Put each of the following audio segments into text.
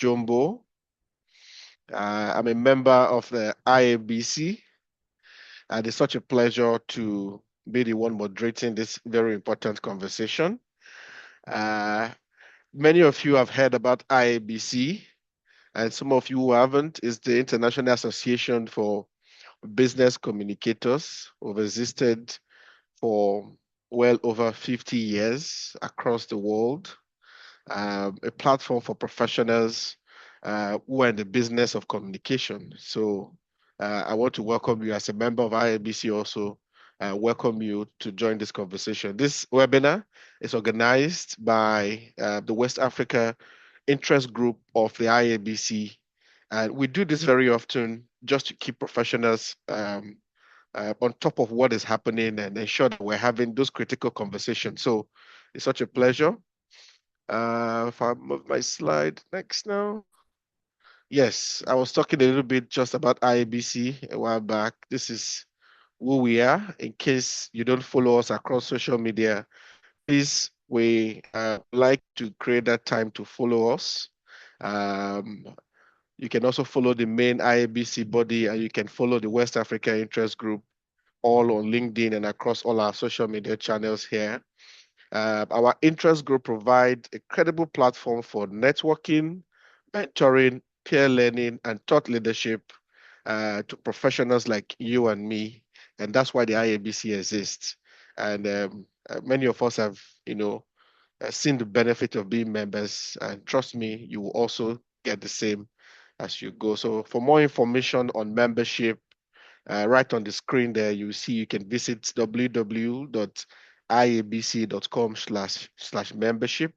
Jumbo. I'm a member of the IABC, and it's such a pleasure to be the one moderating this very important conversation. Uh, Many of you have heard about IABC, and some of you who haven't. Is the International Association for Business Communicators, who have existed for well over 50 years across the world. A platform for professionals who are in the business of communication. So I want to welcome you as a member of IABC also. Welcome you to join this conversation. This webinar is organized by the West Africa Interest Group of the IABC. And we do this very often just to keep professionals on top of what is happening and ensure that we're having those critical conversations. So it's such a pleasure. If I move my slide next now. Yes, I was talking a little bit just about IABC a while back. This is who we are. In case you don't follow us across social media, please, we like to create that time to follow us. Um, you can also follow the main IABC body, and you can follow the West Africa Interest Group all on LinkedIn and across all our social media channels here. Our interest group provides a credible platform for networking, mentoring, peer learning, and thought leadership to professionals like you and me. And that's why the IABC exists. And many of us have, seen the benefit of being members. And trust me, you will also get the same as you go. So for more information on membership, right on the screen there, you see you can visit www.iabc.com/membership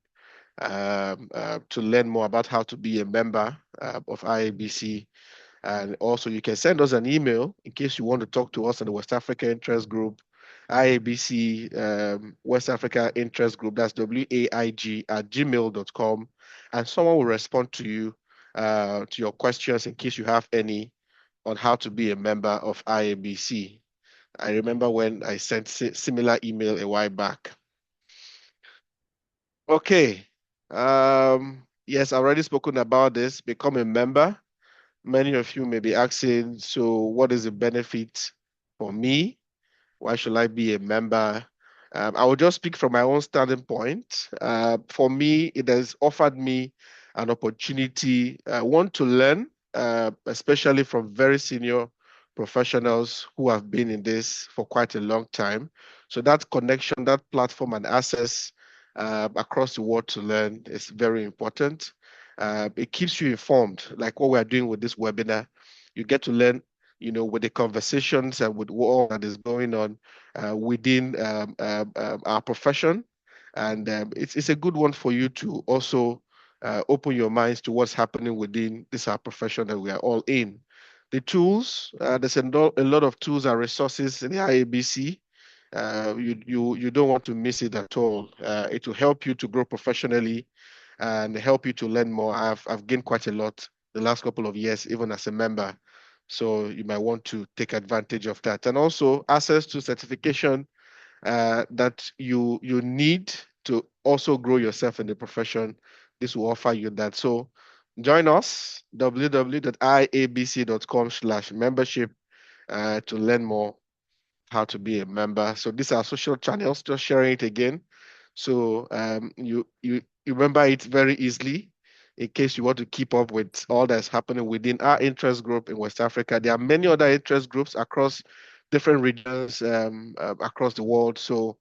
to learn more about how to be a member of IABC. And also, you can send us an email in case you want to talk to us in the West Africa Interest Group, IABC West Africa Interest Group, that's WAIG at gmail.com. And someone will respond to you, to your questions in case you have any on how to be a member of IABC. I remember when I sent similar email a while back. Okay. Yes, I've already spoken about this. Become a member. Many of you may be asking, so what is the benefit for me? Why should I be a member? I will just speak from my own standing point. For me, it has offered me an opportunity, one, to learn, especially from very senior professionals who have been in this for quite a long time. So that connection, that platform and access across the world to learn is very important. It keeps you informed, like what we're doing with this webinar. You get to learn, with the conversations and with all that is going on within our profession. And it's a good one for you to also open your minds to what's happening within this our profession that we are all in. The tools, there's a lot of tools and resources in the IABC. You don't want to miss it at all. It will help you to grow professionally and help you to learn more. I've gained quite a lot the last couple of years, even as a member. So you might want to take advantage of that. And also access to certification that you need to also grow yourself in the profession. This will offer you that. So join us, www.iabc.com/membership to learn more how to be a member. So these are social channels, just sharing it again. So you remember it very easily in case you want to keep up with all that's happening within our interest group in West Africa. There are many other interest groups across different regions across the world. So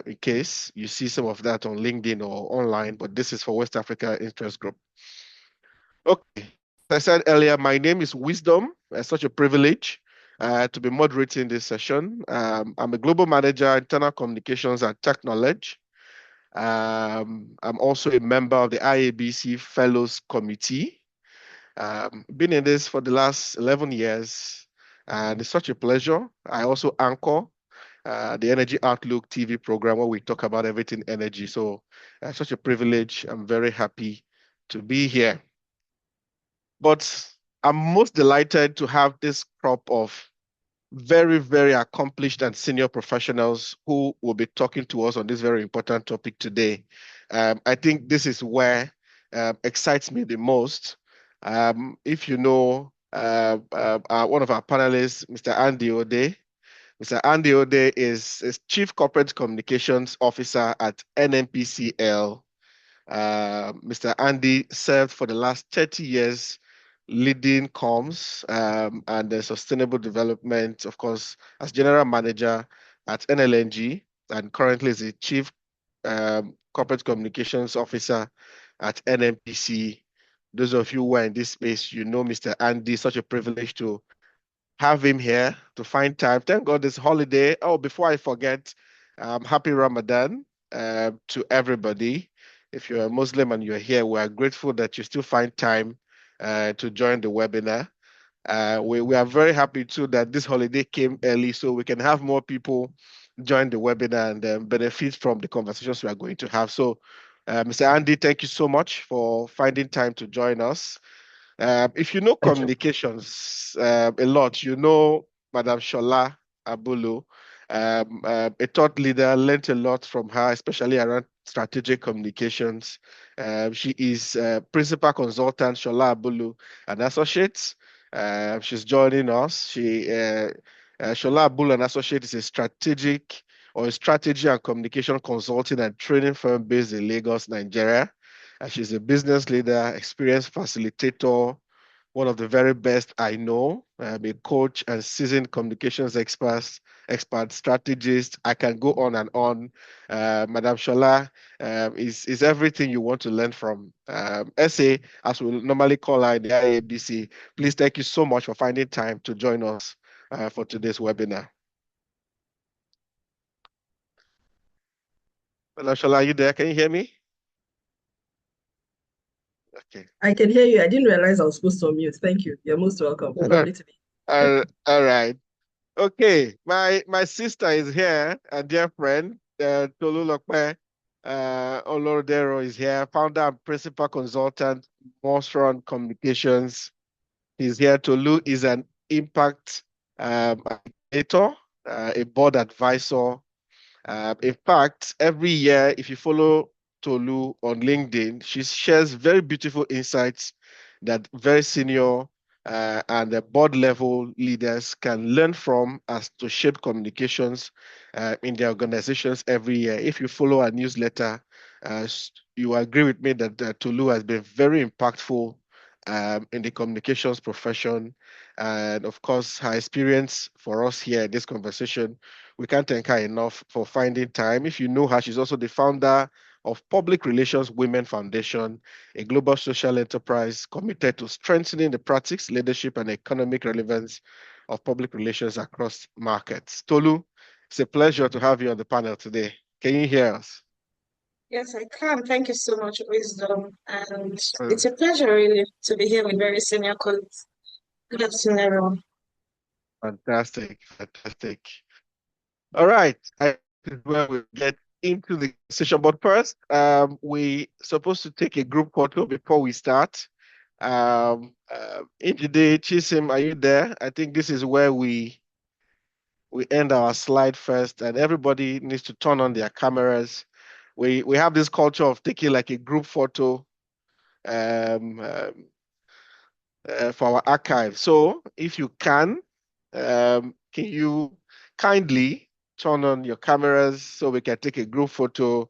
in case you see some of that on LinkedIn or online, but this is for West Africa Interest Group. Okay, as I said earlier, my name is Wisdom. It's such a privilege to be moderating this session. I'm a global manager, internal communications and tech knowledge. I'm also a member of the IABC Fellows Committee. Been in this for the last 11 years, and it's such a pleasure. I also anchor the Energy Outlook TV program where we talk about everything energy. So such a privilege. I'm very happy to be here. But I'm most delighted to have this crop of very, very accomplished and senior professionals who will be talking to us on this very important topic today. I think this is where excites me the most. If you know one of our panelists, Mr. Andy Ode. Mr. Andy Ode is Chief Corporate Communications Officer at NMPCL. Mr. Andy served for the last 30 years leading comms and sustainable development, of course, as General Manager at NLNG, and currently is the Chief Corporate Communications Officer at NMPC. Those of you who are in this space, you know Mr. Andy. Such a privilege to have him here to find time. Thank God this holiday. Oh, before I forget, happy Ramadan to everybody. If you're a Muslim and you're here, we are grateful that you still find time to join the webinar. We are very happy too that this holiday came early so we can have more people join the webinar and benefit from the conversations we are going to have. So, Mr. Andy, thank you so much for finding time to join us. If you know Thank you. communications a lot, you know Madam Shola Abulu, a thought leader, learned a lot from her, especially around strategic communications. She is principal consultant Shola Abulu and Associates. She's joining us. Shola Abulu and Associates is a strategy and communication consulting and training firm based in Lagos, Nigeria. She's a business leader, experienced facilitator, one of the very best I know, a coach and seasoned communications expert, strategist. I can go on and on. Madam Shola is everything you want to learn from. SA, as we normally call her in the IABC. Please thank you so much for finding time to join us for today's webinar. Madam Shola, are you there? Can you hear me? Okay. I can hear you. I didn't realize I was supposed to unmute. Thank you. You're most welcome. Lovely to be here. All right. Okay, my sister is here, a dear friend, Tolulokpe Olordero is here, founder and principal consultant, Monstron Communications. He's here. Tolu is an impact educator, a board advisor. In fact, every year, if you follow Tolu on LinkedIn, she shares very beautiful insights that very senior and board level leaders can learn from as to shape communications in their organizations every year. If you follow our newsletter, you agree with me that Tolu has been very impactful in the communications profession. And of course, her experience for us here in this conversation, we can't thank her enough for finding time. If you know her, she's also the founder of Public Relations Women Foundation, a global social enterprise committed to strengthening the practice, leadership, and economic relevance of public relations across markets. Tolu, it's a pleasure to have you on the panel today. Can you hear us? Yes, I can. Thank you so much, Wisdom. And Uh, it's a pleasure, really, to be here with very senior colleagues. Good afternoon, everyone. Fantastic, fantastic. All right, this is where we get into the session. But first, we supposed to take a group photo before we start. Injide Chisim, are you there? I think this is where we end our slide first, and everybody needs to turn on their cameras. We have this culture of taking like a group photo um, um, for our archive. So if you can you kindly turn on your cameras so we can take a group photo?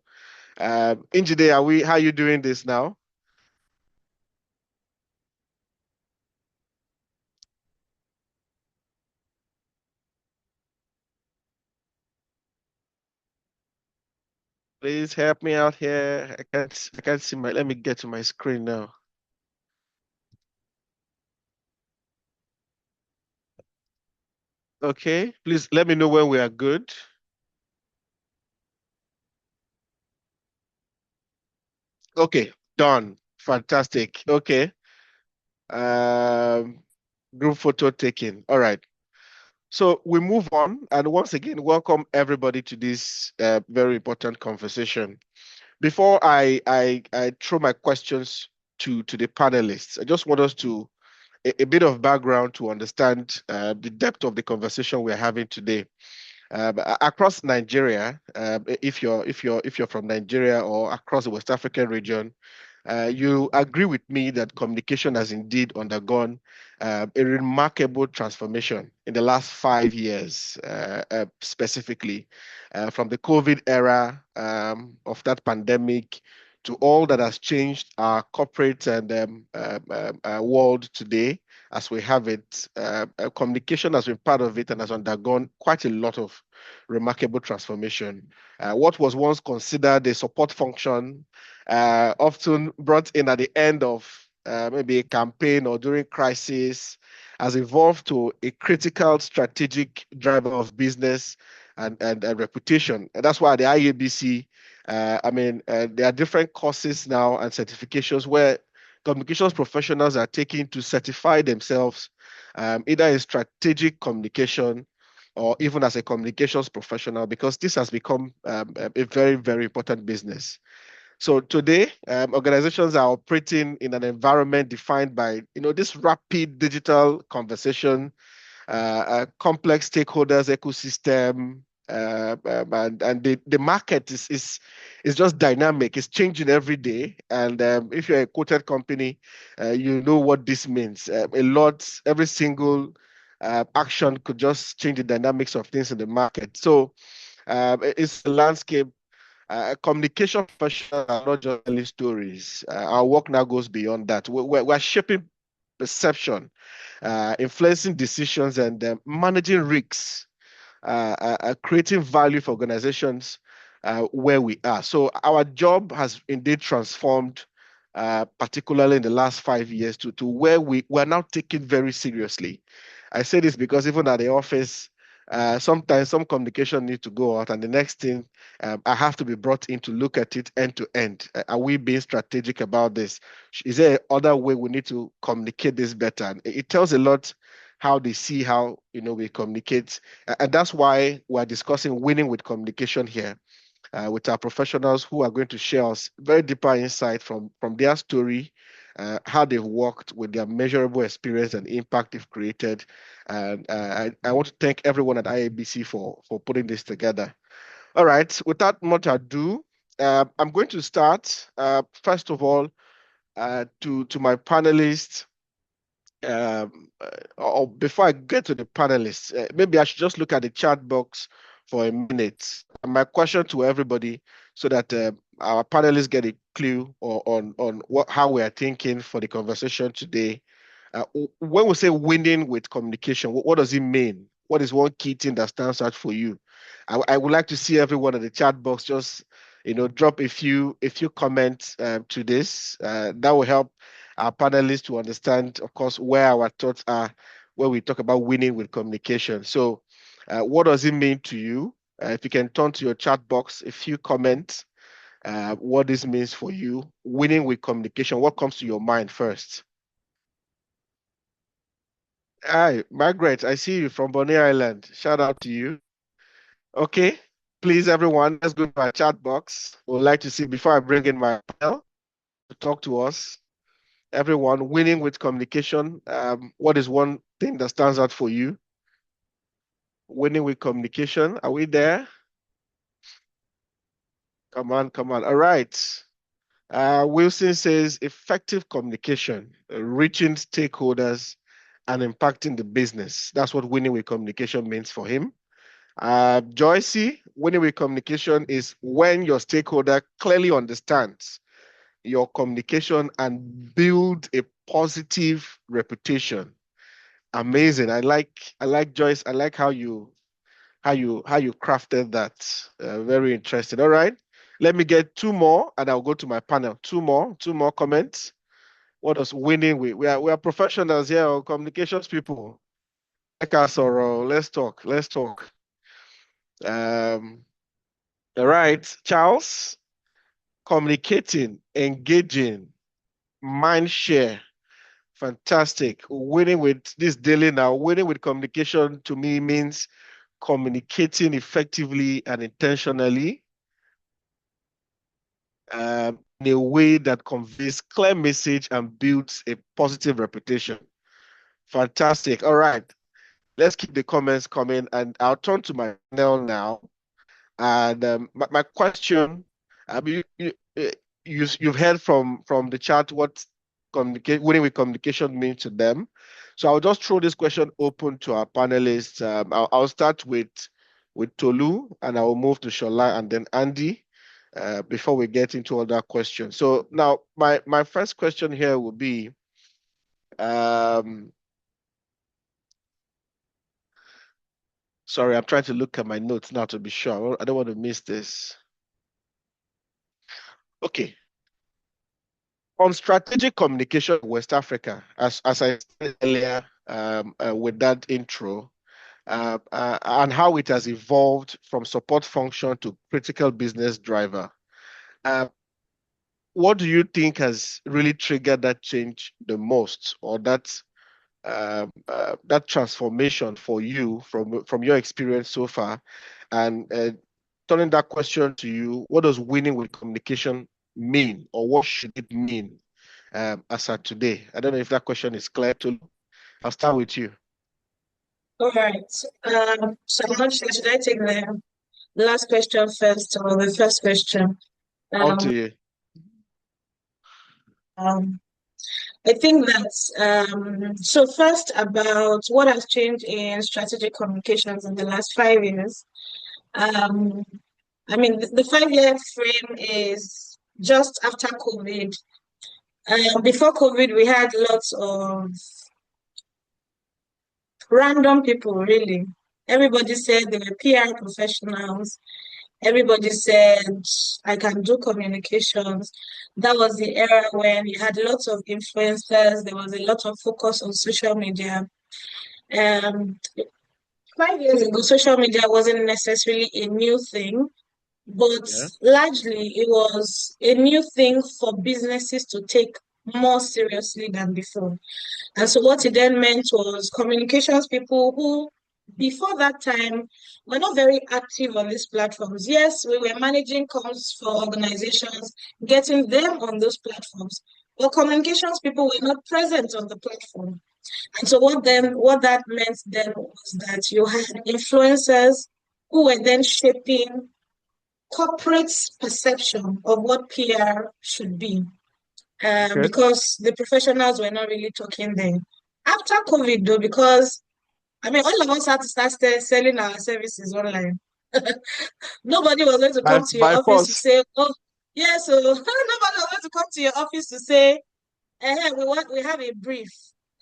Injide, how are you doing this now? Please help me out here. I can't see let me get to my screen now. Okay, please let me know when we are good. Okay, done. Fantastic. Okay. Um, Group photo taking. All right. So we move on, and once again, welcome everybody to this very important conversation. Before I throw my questions to the panelists, I just want us to a bit of background to understand the depth of the conversation we're having today. Across Nigeria, if you're from Nigeria or across the West African region, You agree with me that communication has indeed undergone a remarkable transformation in the last 5 years, specifically from the COVID era of that pandemic to all that has changed our corporate and world today as we have it. Communication has been part of it and has undergone quite a lot of remarkable transformation. What was once considered a support function, often brought in at the end of maybe a campaign or during crisis, has evolved to a critical strategic driver of business and reputation. And that's why the IABC, there are different courses now and certifications where communications professionals are taking to certify themselves, either in strategic communication or even as a communications professional, because this has become a very, very important business. So today, organizations are operating in an environment defined by, this rapid digital conversation, complex stakeholders ecosystem, and the market is just dynamic. It's changing every day. And if you're a quoted company, you know what this means. Every single action could just change the dynamics of things in the market. So it's a landscape. Communication professionals are not just telling stories. Our work now goes beyond that. We're shaping perception, influencing decisions, and managing risks, creating value for organizations where we are. So our job has indeed transformed, particularly in the last 5 years, to where we're now taken very seriously. I say this because even at the office, sometimes some communication need to go out, and the next thing I have to be brought in to look at it end to end. Are we being strategic about this? Is there other way we need to communicate this better? And it tells a lot how they see how we communicate, and that's why we're discussing winning with communication here with our professionals who are going to share us very deeper insight from their story, how they've worked with their measurable experience and impact they've created. And I want to thank everyone at IABC for putting this together. All right, without much ado, I'm going to start. First of all, to my panelists. Or before I get to the panelists, maybe I should just look at the chat box for a minute. And my question to everybody, so that our panelists get a clue on how we are thinking for the conversation today. When we say winning with communication, what does it mean? What is one key thing that stands out for you? I would like to see everyone in the chat box just drop a few comments to this. That will help our panelists to understand, of course, where our thoughts are when we talk about winning with communication. So, what does it mean to you? If you can turn to your chat box, a few comments, what this means for you. Winning with communication, what comes to your mind first? Hi, Margaret, I see you from Bonny Island. Shout out to you. Okay, please, everyone, let's go to our chat box. We'd like to see, before I bring in my panel to talk to us, everyone, winning with communication. What is one thing that stands out for you? Winning with communication. Are we there? Come on, come on. All right. Wilson says effective communication, reaching stakeholders and impacting the business. That's what winning with communication means for him. Joycey, winning with communication is when your stakeholder clearly understands your communication and build a positive reputation. Amazing. I like Joyce. I like how you crafted that. Very interesting. All right. Let me get two more and I'll go to my panel. Two more comments. What does winning with? We are professionals here, communications people. Like us or let's talk. Let's talk. Um, all right, Charles, communicating, engaging, mind share. Fantastic. Winning with this daily now, winning with communication to me means communicating effectively and intentionally, in a way that conveys clear message and builds a positive reputation. Fantastic. All right. Let's keep the comments coming, and I'll turn to my panel now. And my question, you you've heard from the chat what winning with communication means to them. So I'll just throw this question open to our panelists. I'll start with Tolu, and I will move to Shola and then Andy before we get into other questions. So now my first question here will be, sorry, I'm trying to look at my notes now to be sure. I don't want to miss this. Okay. On strategic communication in West Africa, as I said earlier with that intro, and how it has evolved from support function to critical business driver. What do you think has really triggered that change the most, or that transformation for you from your experience so far? And turning that question to you, what does winning with communication mean, or what should it mean as at today? I don't know if that question is clear to you. I'll start with you. All right. So I'm not sure, should I take the last question first or the first question? Up to you. I think that so first about what has changed in strategic communications in the last 5 years. I mean, the 5-year frame is just after COVID. Before COVID, we had lots of random people, really. Everybody said they were PR professionals. Everybody said, I can do communications. That was the era when you had lots of influencers. There was a lot of focus on social media. 5 years ago, social media wasn't necessarily a new thing, but largely it was a new thing for businesses to take more seriously than before. And so what it then meant was communications people who, before that time, were not very active on these platforms. Yes, we were managing comms for organizations, getting them on those platforms, but communications people were not present on the platform. And so what that meant then was that you had influencers who were then shaping corporate perception of what PR should be. Because the professionals were not really talking then. After COVID, though, because I mean, all of us had to start selling our services online. Nobody was going to come to your office to say, "Oh, yeah." So nobody was going to come to your office to say, "Hey, we have a brief."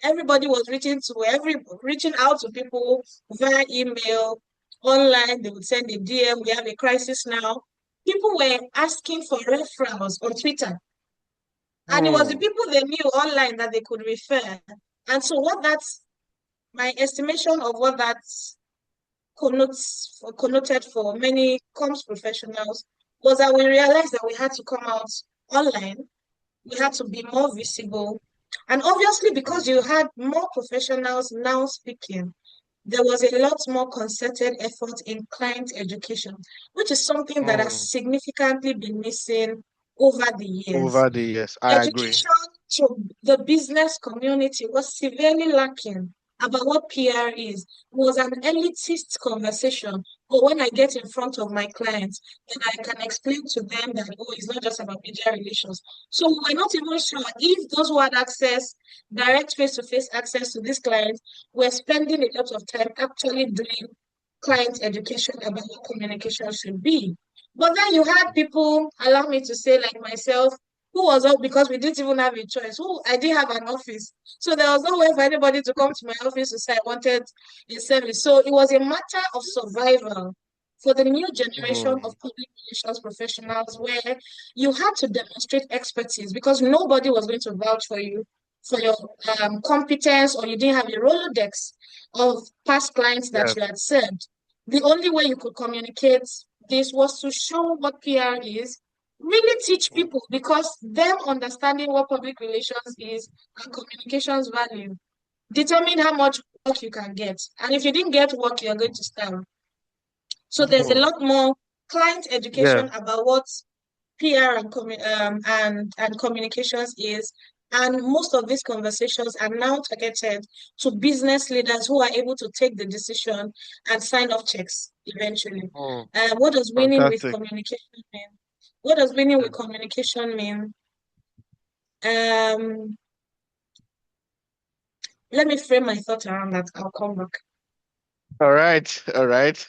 Everybody was reaching out to people via email, online. They would send a DM. We have a crisis now. People were asking for referrals on Twitter. And it was the people they knew online that they could refer. And so my estimation of what that connoted for many comms professionals was that we realized that we had to come out online. We had to be more visible. And obviously, because you had more professionals now speaking, there was a lot more concerted effort in client education, which is something that has significantly been missing over the years. I agree. Education to the business community was severely lacking about what PR is. It was an elitist conversation. But when I get in front of my clients, then I can explain to them that, oh, it's not just about media relations. So we're not even sure if those who had direct face-to-face access to these clients were spending a lot of time actually doing client education about what communication should be. But then you had people, allow me to say, like myself, who was up because we didn't even have a choice. I didn't have an office. So there was no way for anybody to come to my office to say I wanted a service. So it was a matter of survival for the new generation of public relations professionals, where you had to demonstrate expertise because nobody was going to vouch for you for your competence, or you didn't have a Rolodex of past clients that you had served. The only way you could communicate this was to show what PR is, really teach people, because them understanding what public relations is and communications value determine how much work you can get. And if you didn't get work, you're going to starve. So there's a lot more client education about what PR and communications is. And most of these conversations are now targeted to business leaders who are able to take the decision and sign off checks eventually. What does winning with communication mean? What does winning with communication mean? Let me frame my thought around that. I'll come back. All right, all right.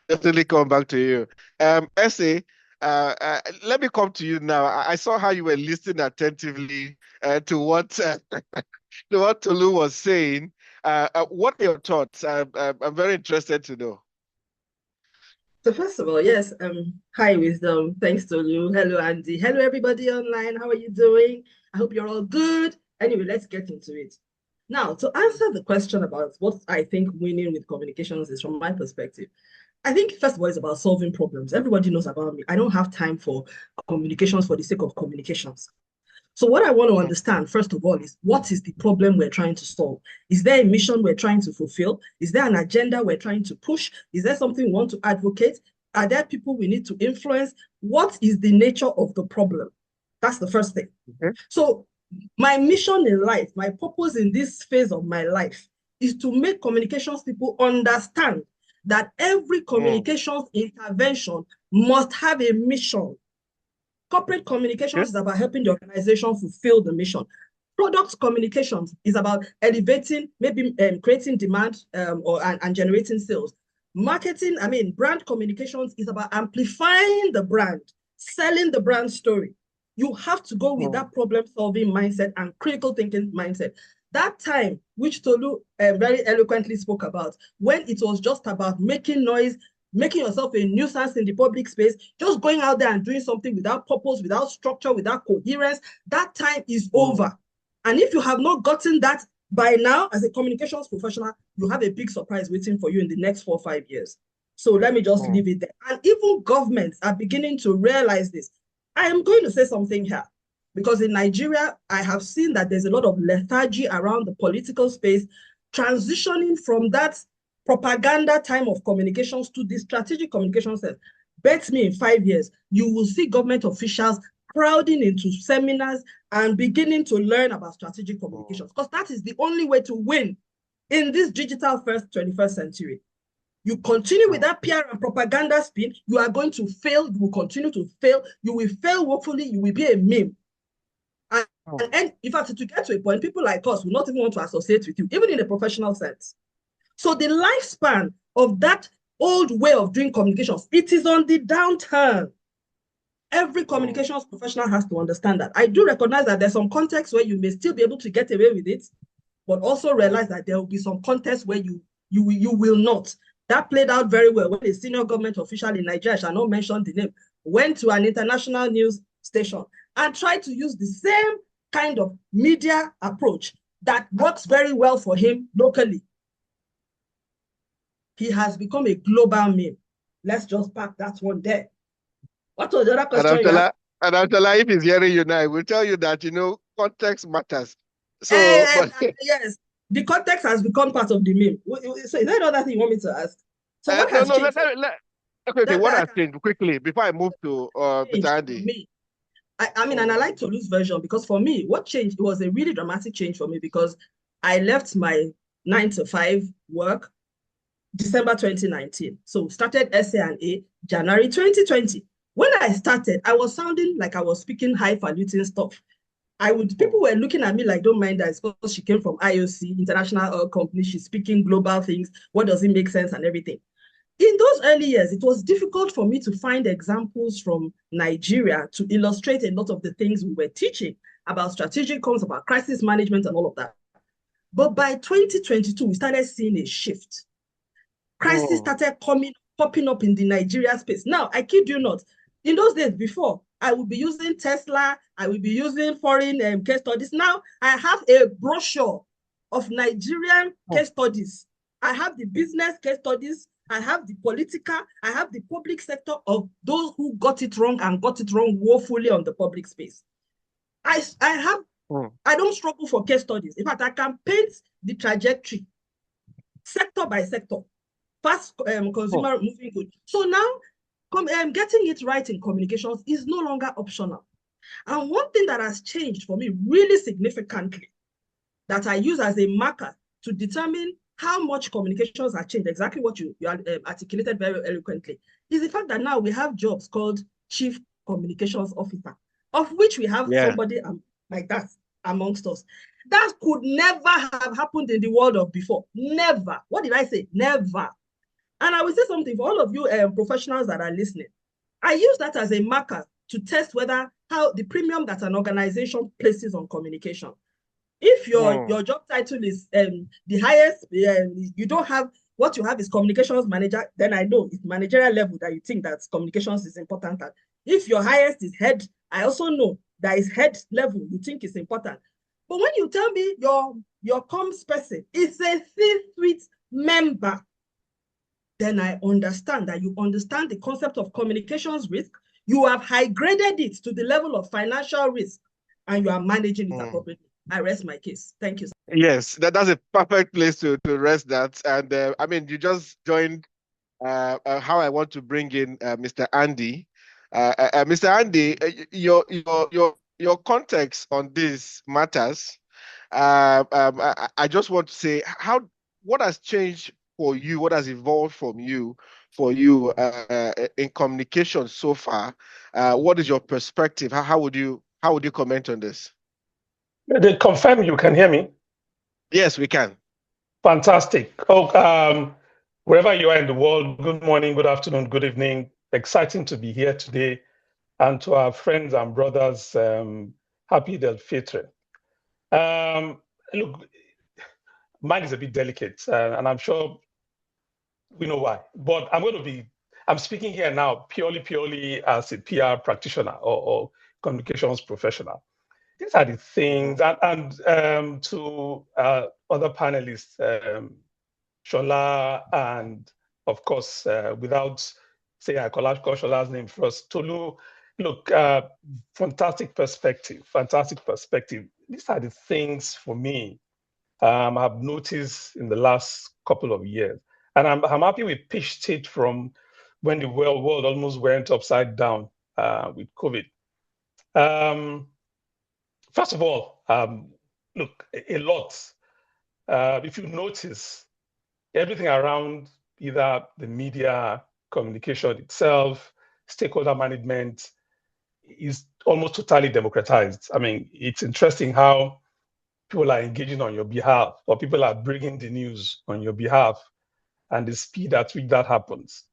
Definitely come back to you. Essay, let me come to you now. I saw how you were listening attentively to what to what Tolu was saying. What are your thoughts? I'm very interested to know. So first of all, yes, hi Wisdom. Thanks to you. Hello, Andy. Hello, everybody online. How are you doing? I hope you're all good. Anyway, let's get into it. Now, to answer the question about what I think winning with communications is from my perspective, I think first of all, it's about solving problems. Everybody knows about me. I don't have time for communications for the sake of communications. So what I want to Mm, understand, first of all, is what is the problem we're trying to solve? Is there a mission we're trying to fulfill? Is there an agenda we're trying to push? Is there something we want to advocate? Are there people we need to influence? What is the nature of the problem? That's the first thing. okay. So my mission in life, my purpose in this phase of my life is to make communications people understand that every Mm, communications intervention must have a mission. Corporate okay. communications is about helping the organization fulfill the mission. Product communications is about elevating, maybe creating demand and generating sales. Marketing, brand communications is about amplifying the brand, selling the brand story. You have to go with Mm, that problem-solving mindset and critical thinking mindset. That time, which Tolu very eloquently spoke about, when it was just about making noise, making yourself a nuisance in the public space, just going out there and doing something without purpose, without structure, without coherence, that time is mm, over. And if you have not gotten that by now, as a communications professional, you have a big surprise waiting for you in the next 4 or 5 years. So let me just mm, leave it there. And even governments are beginning to realize this. I am going to say something here because in Nigeria, I have seen that there's a lot of lethargy around the political space, transitioning from that propaganda time of communications to the strategic communication set. Bet me in 5 years, you will see government officials crowding into seminars and beginning to learn about strategic mm, communications because that is the only way to win in this digital first 21st century. You continue with mm, that PR and propaganda spin, you are going to fail, you will continue to fail, you will fail woefully, you will be a meme. And, mm, and in fact, to get to a point, people like us will not even want to associate with you, even in a professional sense. So the lifespan of that old way of doing communications, it is on the downturn. Every mm, communications professional has to understand that. I do recognize that there's some contexts where you may still be able to get away with it, but also mm, realize that there will be some contexts where you will not. That played out very well when a senior government official in Nigeria, I shall not mention the name, went to an international news station and tried to use the same kind of media approach that works very well for him locally. He has become a global meme. Let's just park that one there. What was the other And question you asked? Amshala, and Amshala, if he's hearing you now, he will tell you that, context matters. So, And, but and yes, the context has become part of the meme. So is there another thing you want me to ask? So what no, has no, changed for okay, what that I has can changed quickly before I move to Mr. change for Andy? me? And I Mm, like to lose version because for me, what changed? It was a really dramatic change for me because I left my 9 to 5 work December 2019. So started SA&A January 2020. When I started, I was sounding like I was speaking highfalutin stuff. mm, People were looking at me like, don't mind that because she came from IOC, International Oil Company, she's speaking global things. What does it make sense and everything? In those early years, it was difficult for me to find examples from Nigeria to illustrate a lot of the things we were teaching about strategic comms, about crisis management and all of that. But by 2022, we started seeing a shift. Crisis mm, started popping up in the Nigeria space. Now, I kid you not, in those days before, I would be using Tesla, I would be using foreign case studies. Now, I have a brochure of Nigerian mm, case studies. I have the business case studies, I have the political, I have the public sector of those who got it wrong and got it wrong woefully on the public space. I have, mm, I don't struggle for case studies. In fact, I can paint the trajectory sector by sector fast mm. consumer moving good. So now, getting it right in communications is no longer optional. And one thing that has changed for me really significantly that I use as a marker to determine how much communications have changed, exactly what you articulated very eloquently, is the fact that now we have jobs called chief communications officer, of which we have somebody like that amongst us. That could never have happened in the world of before. Never. What did I say? Never. And I will say something for all of you professionals that are listening. I use that as a marker to test whether how the premium that an organization places on communication. If your job title is the highest, you don't have, what you have is communications manager, then I know it's managerial level that you think that communications is important at. If your highest is head, I also know that is head level you think is important. But when you tell me your comms person is a C-suite member, then I understand that you understand the concept of communications risk. You have high graded it to the level of financial risk, and you are managing it appropriately. I rest my case. Thank you. Yes, that's a perfect place to rest that. And I mean, you just joined how I want to bring in Mr. Andy. Mr. Andy, your context on this matters. I just want to say what has changed for you, what has evolved for you in communication so far. What is your perspective? How would you comment on this? They confirm you can hear me? Yes, we can. Fantastic. Wherever you are in the world, good morning, good afternoon, good evening. Exciting to be here today. And to our friends and brothers, happy Del Fitr. Look, mine is a bit delicate, and I'm sure we know why. But I'm speaking here now purely as a PR practitioner or communications professional. These are the things, and to other panelists, Shola, and of course, without saying I call Shola's name first, Tolu, look, fantastic perspective. These are the things for me I've noticed in the last couple of years. And I'm happy we pitched it from when the world almost went upside down with COVID. First of all, look, a lot. If you notice, everything around either the media, communication itself, stakeholder management is almost totally democratized. I mean, it's interesting how people are engaging on your behalf, or people are bringing the news on your behalf, and the speed at which that happens.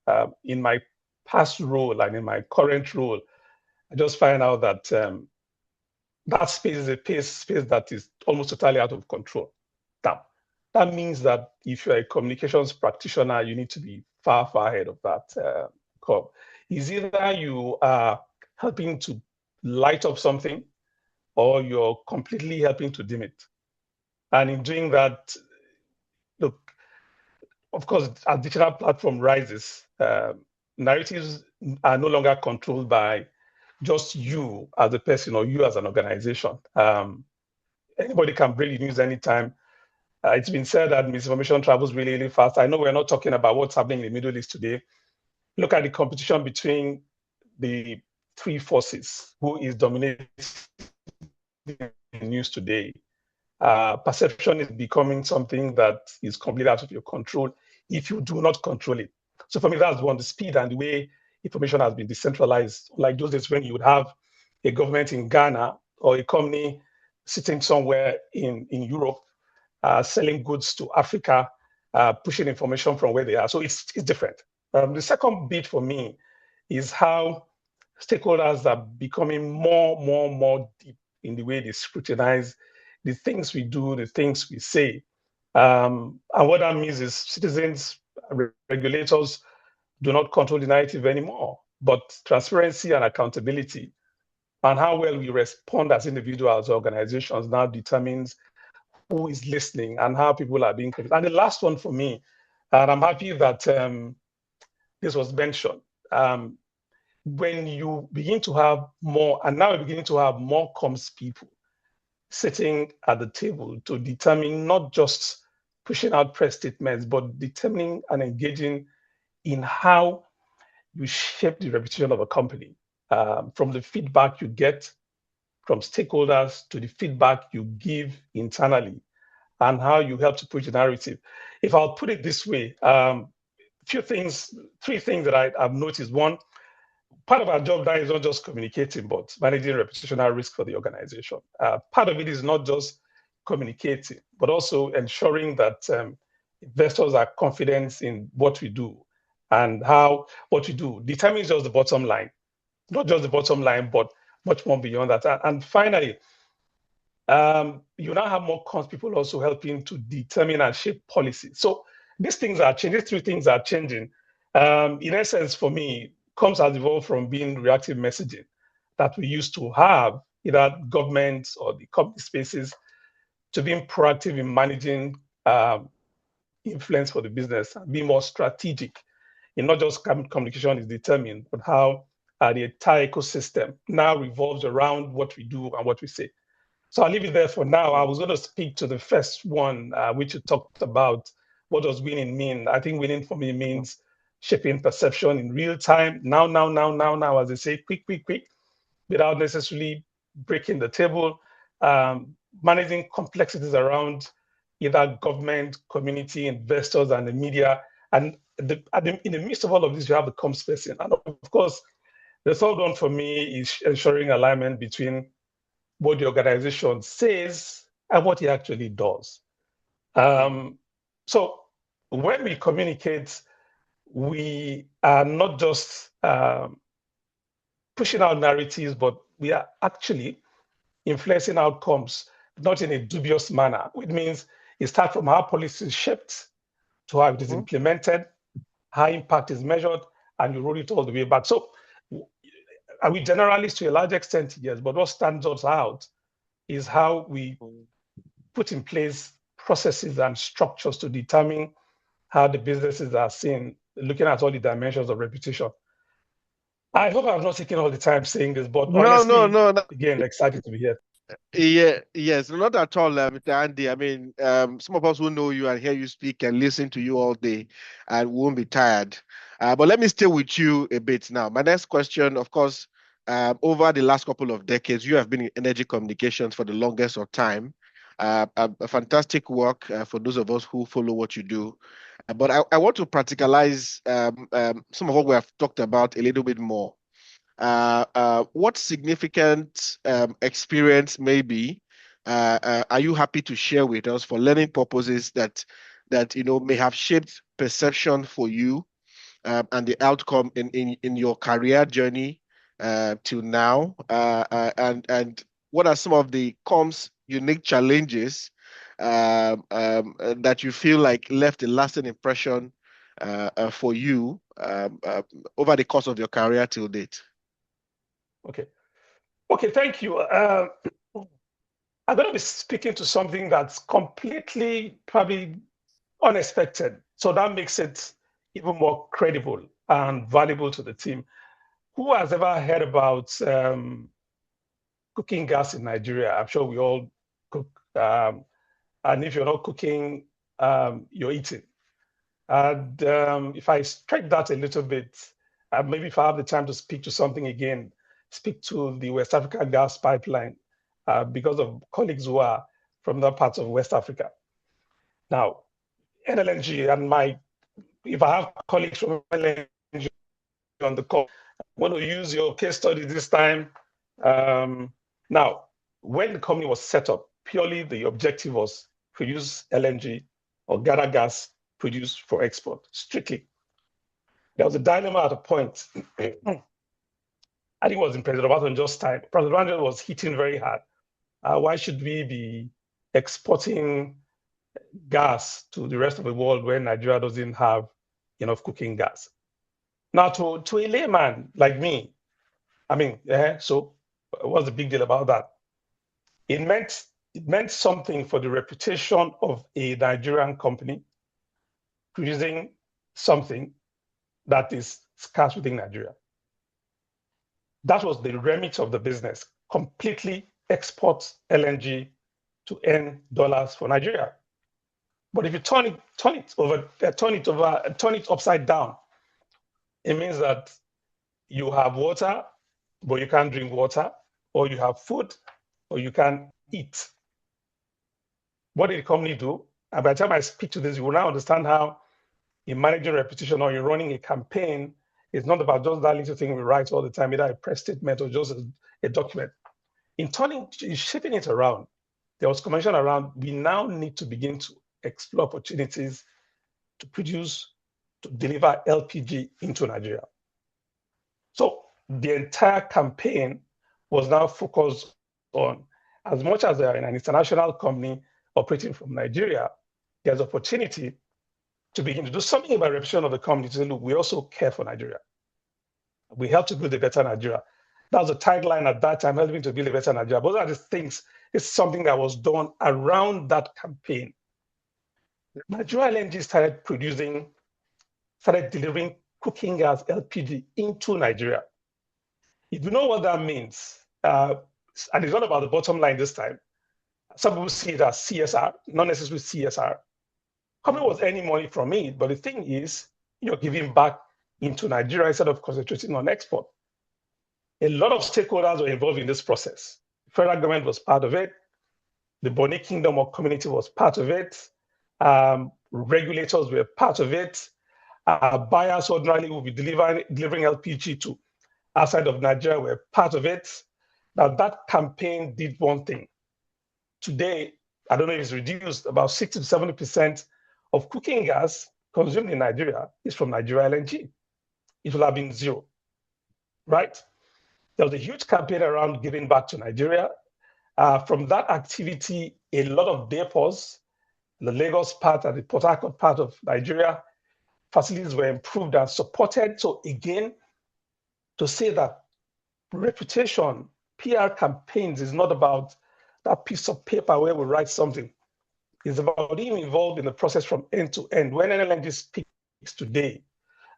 In my past role and in my current role, I just find out that that space is a space that is almost totally out of control. Now, that means that if you're a communications practitioner, you need to be far ahead of that curve. Is either you are helping to light up something, or you're completely helping to dim it. And in doing that, look, of course, as digital platform rises, narratives are no longer controlled by just you as a person or you as an organization. Anybody can bring the news anytime. It's been said that misinformation travels really fast. I know we're not talking about what's happening in the Middle East today. Look at the competition between the three forces. Who is dominating the news today? Perception is becoming something that is completely out of your control if you do not control it. So for me, that's one, the speed and the way information has been decentralized. Like those days when you would have a government in Ghana or a company sitting somewhere in Europe selling goods to Africa, pushing information from where they are. So it's different. The second bit for me is how stakeholders are becoming more deep in the way they scrutinize the things we do, the things we say. And what that means is citizens, regulators do not control the narrative anymore, but transparency and accountability and how well we respond as individuals, organizations now determines who is listening and how people are being critical. And the last one for me, and I'm happy that this was mentioned, when you begin to have more, and now we're beginning to have more comms people sitting at the table to determine not just pushing out press statements, but determining and engaging in how you shape the reputation of a company, from the feedback you get from stakeholders to the feedback you give internally, and how you help to push the narrative. If I'll put it this way, three things that I've noticed. One, part of our job now is not just communicating, but managing reputational risk for the organization. Part of it is not just communicating, but also ensuring that investors are confident in what we do and how what we do determines just the bottom line, not just the bottom line, but much more beyond that. And finally, you now have more cons people also helping to determine and shape policy. So these things are changing. These three things are changing. In essence, for me, comms has evolved from being reactive messaging that we used to have, either governments or the company spaces, to being proactive in managing influence for the business and be more strategic in not just communication is determined, but how the entire ecosystem now revolves around what we do and what we say. So I'll leave it there for now. I was going to speak to the first one, which you talked about. What does winning mean? I think winning for me means shaping perception in real time. Now, as they say, quick, without necessarily breaking the table, managing complexities around either government, community, investors, and the media. And in the midst of all of this, you have the comms person. And of course, the third one for me is ensuring alignment between what the organization says and what it actually does. So when we communicate, we are not just pushing out narratives, but we are actually influencing outcomes, not in a dubious manner, which means it starts from how policy is shaped to how it is implemented, how impact is measured, and you roll it all the way back. So are we generalists to a large extent? Yes, but what stands us out is how we put in place processes and structures to determine how the businesses are seen, looking at all the dimensions of reputation. I hope I've not taken all the time saying this, but honestly, No. again, excited to be here. Yeah, yes, not at all, Mr. Andy. I mean, some of us who know you and hear you speak and listen to you all day and won't be tired. But let me stay with you a bit now. My next question, of course, over the last couple of decades, you have been in energy communications for the longest of time. A fantastic work for those of us who follow what you do. But I want to practicalize some of what we have talked about a little bit more. What significant experience maybe are you happy to share with us for learning purposes that may have shaped perception for you and the outcome in your career journey till now? And what are some of the comms unique challenges that you feel like left a lasting impression for you over the course of your career till date? Okay, thank you. I'm going to be speaking to something that's completely probably unexpected. So that makes it even more credible and valuable to the team. Who has ever heard about cooking gas in Nigeria? I'm sure we all cook. And if you're not cooking, you're eating. And if I stretch that a little bit, maybe if I have the time to speak to something again, speak to the West African gas pipeline because of colleagues who are from that part of West Africa. Now, NLNG and if I have colleagues from NLNG on the call, I want to use your case study this time. Now, when the company was set up, purely the objective was produce LNG or gather gas produced for export, strictly. There was a dilemma at a point. I think it was in President Obasanjo's time. President Obasanjo was hitting very hard. Why should we be exporting gas to the rest of the world when Nigeria doesn't have enough cooking gas? Now, to a layman like me, I mean, so what's the big deal about that? It meant something for the reputation of a Nigerian company producing something that is scarce within Nigeria. That was the remit of the business, completely export LNG to earn dollars for Nigeria. But if you turn it upside down, it means that you have water, but you can't drink water, or you have food, or you can't eat. What did the company do? And by the time I speak to this, you will now understand how in managing reputation or in running a campaign, It's not about just that little thing we write all the time, either a press statement or just a document. In shaping it around, there was conversation around, we now need to begin to explore opportunities to produce, to deliver LPG into Nigeria. So the entire campaign was now focused on, as much as they are in an international company operating from Nigeria, there's opportunity to begin to do something about reputation of the company to say, look, we also care for Nigeria. We help to build a better Nigeria. That was the tagline at that time, helping to build a better Nigeria. Those are the things, it's something that was done around that campaign. Nigeria LNG started delivering cooking gas LPG into Nigeria. If you know what that means, and it's not about the bottom line this time, some people see it as CSR, not necessarily CSR. Company was earning money from it, but the thing is, you're giving back into Nigeria instead of concentrating on export. A lot of stakeholders were involved in this process. The federal government was part of it. The Bonny Kingdom or community was part of it. Regulators were part of it. Buyers ordinarily will be delivering LPG to outside of Nigeria were part of it. Now that campaign did one thing. Today, I don't know if it's reduced, about 60 to 70% of cooking gas consumed in Nigeria is from Nigeria LNG. It will have been zero, right? There was a huge campaign around giving back to Nigeria. From that activity, a lot of depots, the Lagos part and the Port Harcourt part of Nigeria, facilities were improved and supported. So again, to say that reputation, PR campaigns is not about that piece of paper where we write something. It's about being involved in the process from end to end. When an LNG speaks today,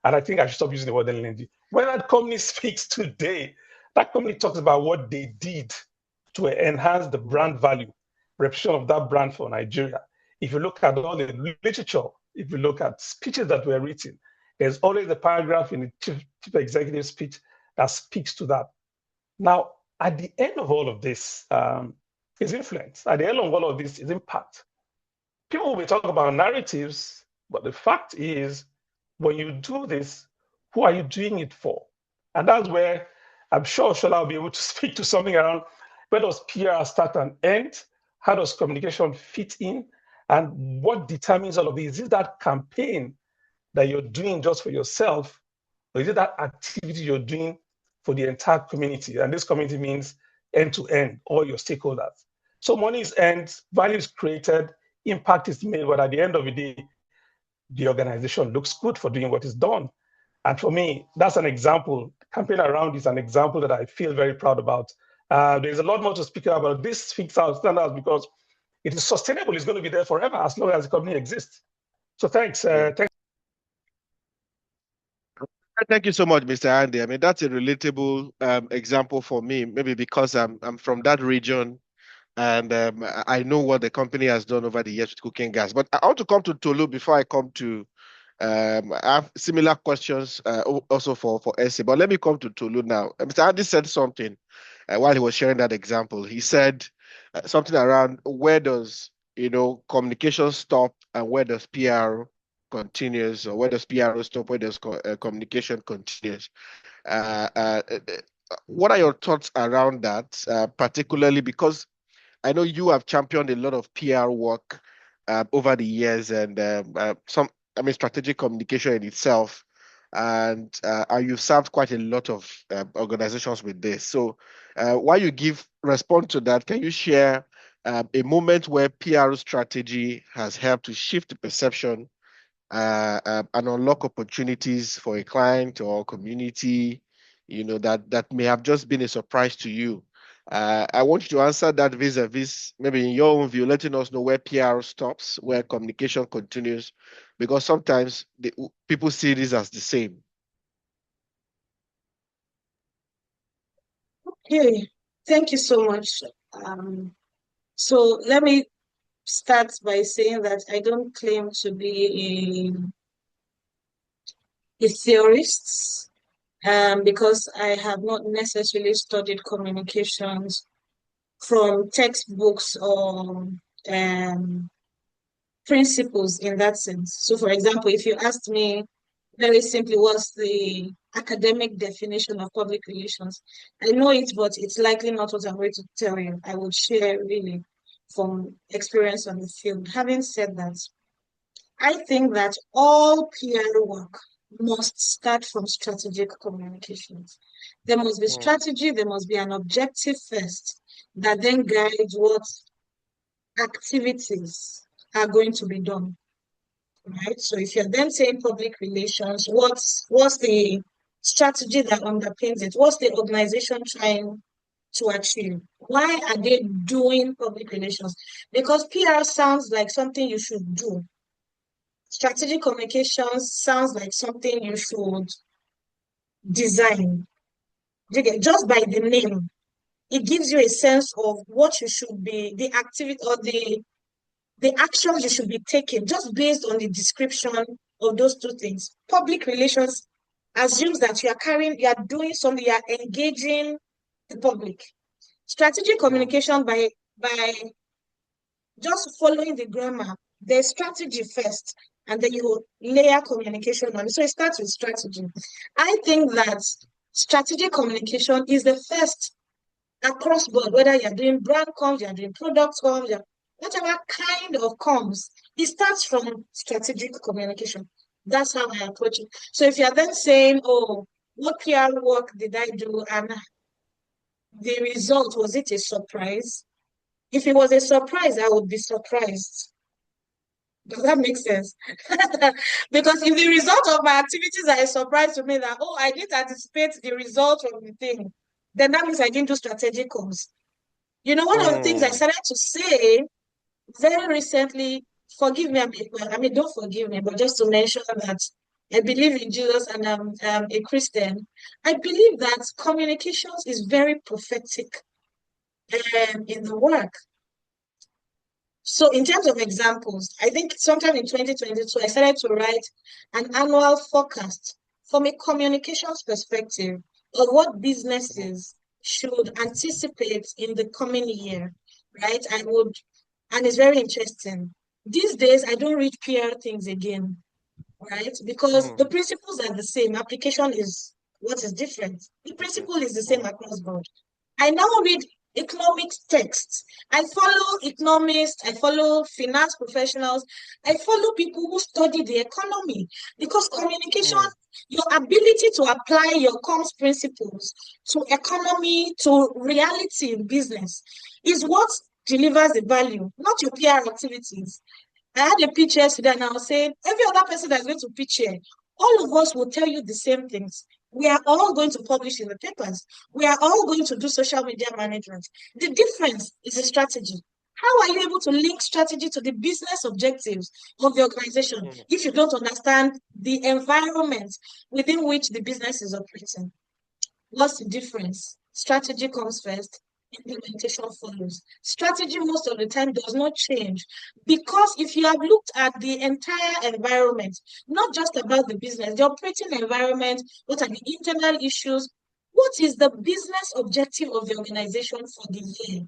and I think I should stop using the word LNG, when that company speaks today, that company talks about what they did to enhance the brand value, reputation of that brand for Nigeria. If you look at all the literature, if you look at speeches that were written, there's always a paragraph in the chief executive speech that speaks to that. Now, at the end of all of this is influence. At the end of all of this is impact. People will be talking about narratives, but the fact is, when you do this, who are you doing it for? And that's where I'm sure Shola will be able to speak to something around where does PR start and end? How does communication fit in? And what determines all of this? Is it that campaign that you're doing just for yourself, or is it that activity you're doing for the entire community? And this community means end to end, all your stakeholders. So money is earned, value is created, impact is made, but at the end of the day, the organization looks good for doing what is done. And for me, that's an example. Campaign Around is an example that I feel very proud about. There's a lot more to speak about. This speaks out, stands out because it is sustainable. It's going to be there forever as long as the company exists. So thanks. Thanks. Thank you so much, Mr. Andy. I mean, that's a relatable example for me, maybe because I'm from that region and I know what the company has done over the years with cooking gas. But I want to come to Tolu before I come to I have similar questions also for Essie, but let me come to Tolu now. Mr. Andy said something while he was sharing that example. He said something around where does communication stop and where does PR continues, or where does PR stop, where does communication continues. What are your thoughts around that, particularly because I know you have championed a lot of PR work over the years and strategic communication in itself. And you've served quite a lot of organizations with this. So while you respond to that, can you share a moment where PR strategy has helped to shift the perception and unlock opportunities for a client or community, that may have just been a surprise to you? I want you to answer that vis-a-vis, maybe in your own view, letting us know where PR stops, where communication continues, because sometimes people see this as the same. Okay, thank you so much. So let me start by saying that I don't claim to be a theorist, because I have not necessarily studied communications from textbooks or principles in that sense. So, for example, if you asked me very simply, what's the academic definition of public relations? I know it, but it's likely not what I'm going to tell you. I will share really from experience on the field. Having said that, I think that all PR work must start from strategic communications. There must be strategy, there must be an objective first that then guides what activities are going to be done. Right? So if you're then saying public relations, what's the strategy that underpins it? What's the organization trying to achieve? Why are they doing public relations? Because PR sounds like something you should do. Strategic communications sounds like something you should design. Just by the name, it gives you a sense of what you should be, the activity or the actions you should be taking, just based on the description of those two things. Public relations assumes that you are doing something, you are engaging the public. Strategic communication by just following the grammar, there's strategy first, and then you layer communication on it. So it starts with strategy. I think that strategic communication is the first across board, whether you're doing brand comms, you're doing product comms, whatever kind of comms, it starts from strategic communication. That's how I approach it. So if you're then saying, oh, what PR work did I do? And the result, was it a surprise? If it was a surprise, I would be surprised. Does that make sense? Because if the result of my activities are a surprise to me that, oh, I didn't anticipate the result of the thing, then that means I didn't do strategic comms. You know, one of the things I started to say very recently, forgive me, I mean, don't forgive me, but just to mention that I believe in Jesus and I'm a Christian. I believe that communications is very prophetic in the work. So in terms of examples, I think sometime in 2022, I started to write an annual forecast from a communications perspective of what businesses should anticipate in the coming year, right? And it's very interesting. These days, I don't read PR things again, right? Because the principles are the same. Application is what is different. The principle is the same across board. I now read economics texts. I follow economists, I follow finance professionals, I follow people who study the economy because communication, your ability to apply your comms principles to economy, to reality in business is what delivers the value, not your PR activities. I had a pitch yesterday and I was saying, every other person that's going to pitch here, all of us will tell you the same things. We are all going to publish in the papers. We are all going to do social media management. The difference is the strategy. How are you able to link strategy to the business objectives of the organization if you don't understand the environment within which the business is operating? What's the difference? Strategy comes first, implementation follows. Strategy most of the time does not change because if you have looked at the entire environment, not just about the business, the operating environment, what are the internal issues, what is the business objective of the organization for the year?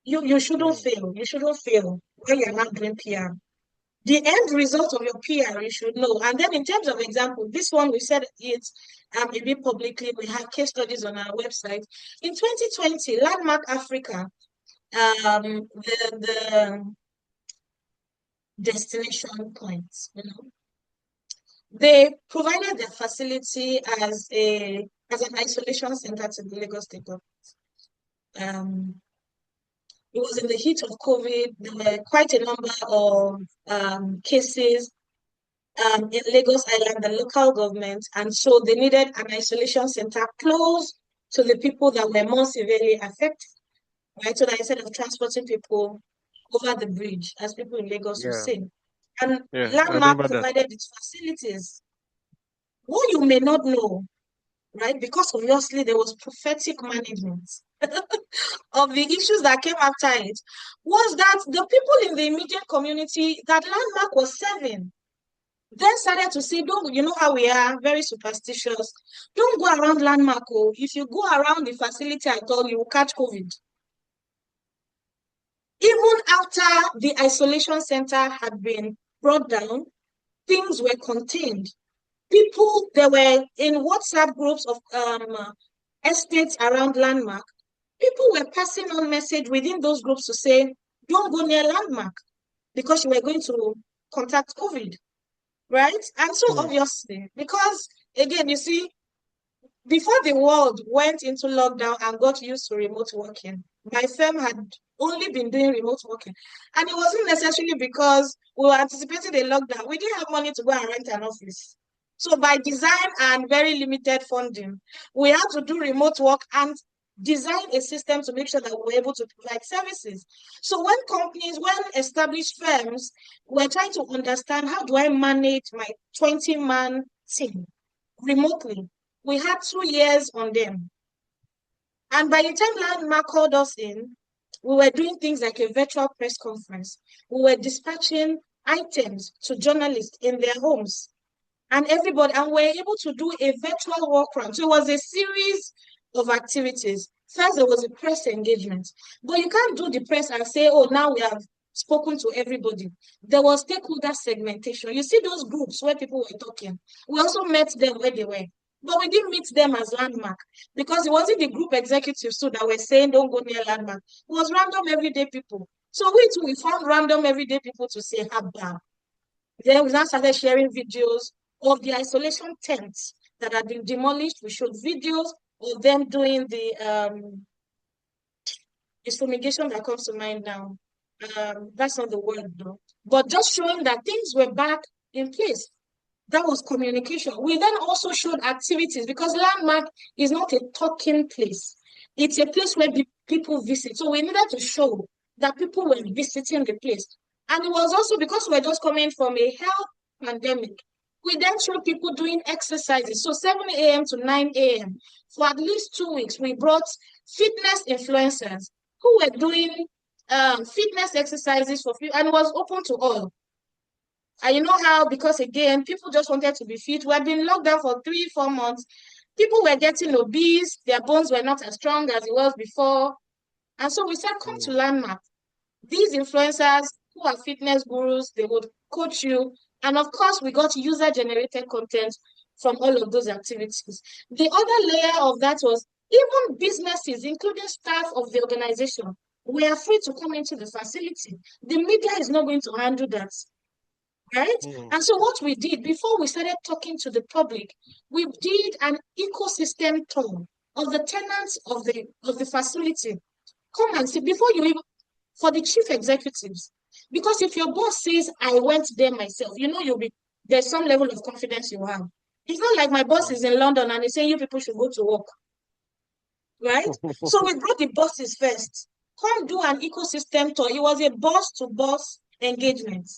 You shouldn't fail. You shouldn't fail when you're not doing PR. The end result of your PR, you should know. And then in terms of example, this one, we said it maybe publicly, we have case studies on our website. In 2020, Landmark Africa, the destination points, they provided their facility as an isolation center to the Lagos State government. It was in the heat of COVID. There were quite a number of cases in Lagos Island, the local government, and so they needed an isolation center close to the people that were more severely affected, right? So that instead of transporting people over the bridge, as people in Lagos would say. And Landmark provided its facilities. What you may not know, right? Because obviously there was prophetic management of the issues that came after it, was that the people in the immediate community that Landmark was serving then started to say, don't, you know how we are, very superstitious. Don't go around Landmark. If you go around the facility at all, you will catch COVID. Even after the isolation center had been brought down, things were contained. People, they were in WhatsApp groups of estates around Landmark. People were passing on message within those groups to say, don't go near Landmark because you were going to contact COVID, right? And so obviously, because again, you see, before the world went into lockdown and got used to remote working, my firm had only been doing remote working. And it wasn't necessarily because we were anticipating a lockdown. We didn't have money to go and rent an office. So by design and very limited funding, we had to do remote work and design a system to make sure that we were able to provide services. So when established firms were trying to understand, how do I manage my 20-man team remotely? We had 2 years on them. And by the time Landmark called us in, we were doing things like a virtual press conference. We were dispatching items to journalists in their homes. And everybody, and we're able to do a virtual walk around. So it was a series of activities. First, there was a press engagement. But you can't do the press and say, oh, now we have spoken to everybody. There was stakeholder segmentation. You see those groups where people were talking. We also met them where they were. But we didn't meet them as Landmark because it wasn't the group executives too that were saying don't go near Landmark. It was random everyday people. So we found random everyday people to say Habba. Then we now started sharing videos of the isolation tents that had been demolished. We showed videos of them doing the fumigation that comes to mind now. That's not the word though. But just showing that things were back in place. That was communication. We then also showed activities because Landmark is not a talking place. It's a place where people visit. So we needed to show that people were visiting the place. And it was also because we're just coming from a health pandemic. We then showed people doing exercises. So 7 a.m. to 9 a.m. for at least 2 weeks, we brought fitness influencers who were doing fitness exercises for free, and it was open to all. And you know how, because again, people just wanted to be fit. We had been locked down for 3-4 months. People were getting obese. Their bones were not as strong as it was before. And so we said, come to Landmark. These influencers who are fitness gurus, they would coach you. And of course, we got user-generated content from all of those activities. The other layer of that was even businesses, including staff of the organization, were free to come into the facility. The media is not going to handle that. Right? And so what we did before we started talking to the public, we did an ecosystem tour of the tenants of the facility. Come and see before you even, for the chief executives. Because if your boss says, I went there myself, you know there's some level of confidence you have. It's not like my boss is in London and he's saying you people should go to work. Right? So we brought the bosses first. Come do an ecosystem tour. It was a boss-to-boss engagement.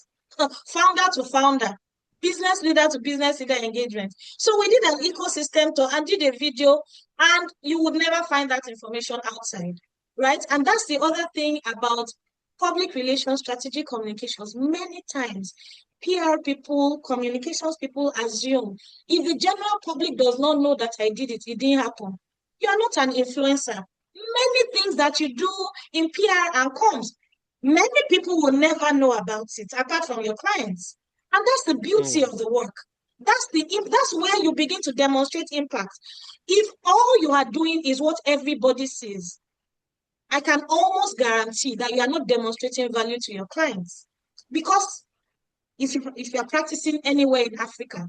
Founder to founder, business leader to business leader engagement. So we did an ecosystem tour and did a video, and you would never find that information outside, right? And that's the other thing about public relations, strategic communications. Many times, PR people, communications people assume if the general public does not know that I did it, it didn't happen. You are not an influencer. Many things that you do in PR and comms, many people will never know about it apart from your clients. And that's the beauty of the work. That's where you begin to demonstrate impact. If all you are doing is what everybody sees, I can almost guarantee that you are not demonstrating value to your clients. Because if you are practicing anywhere in Africa,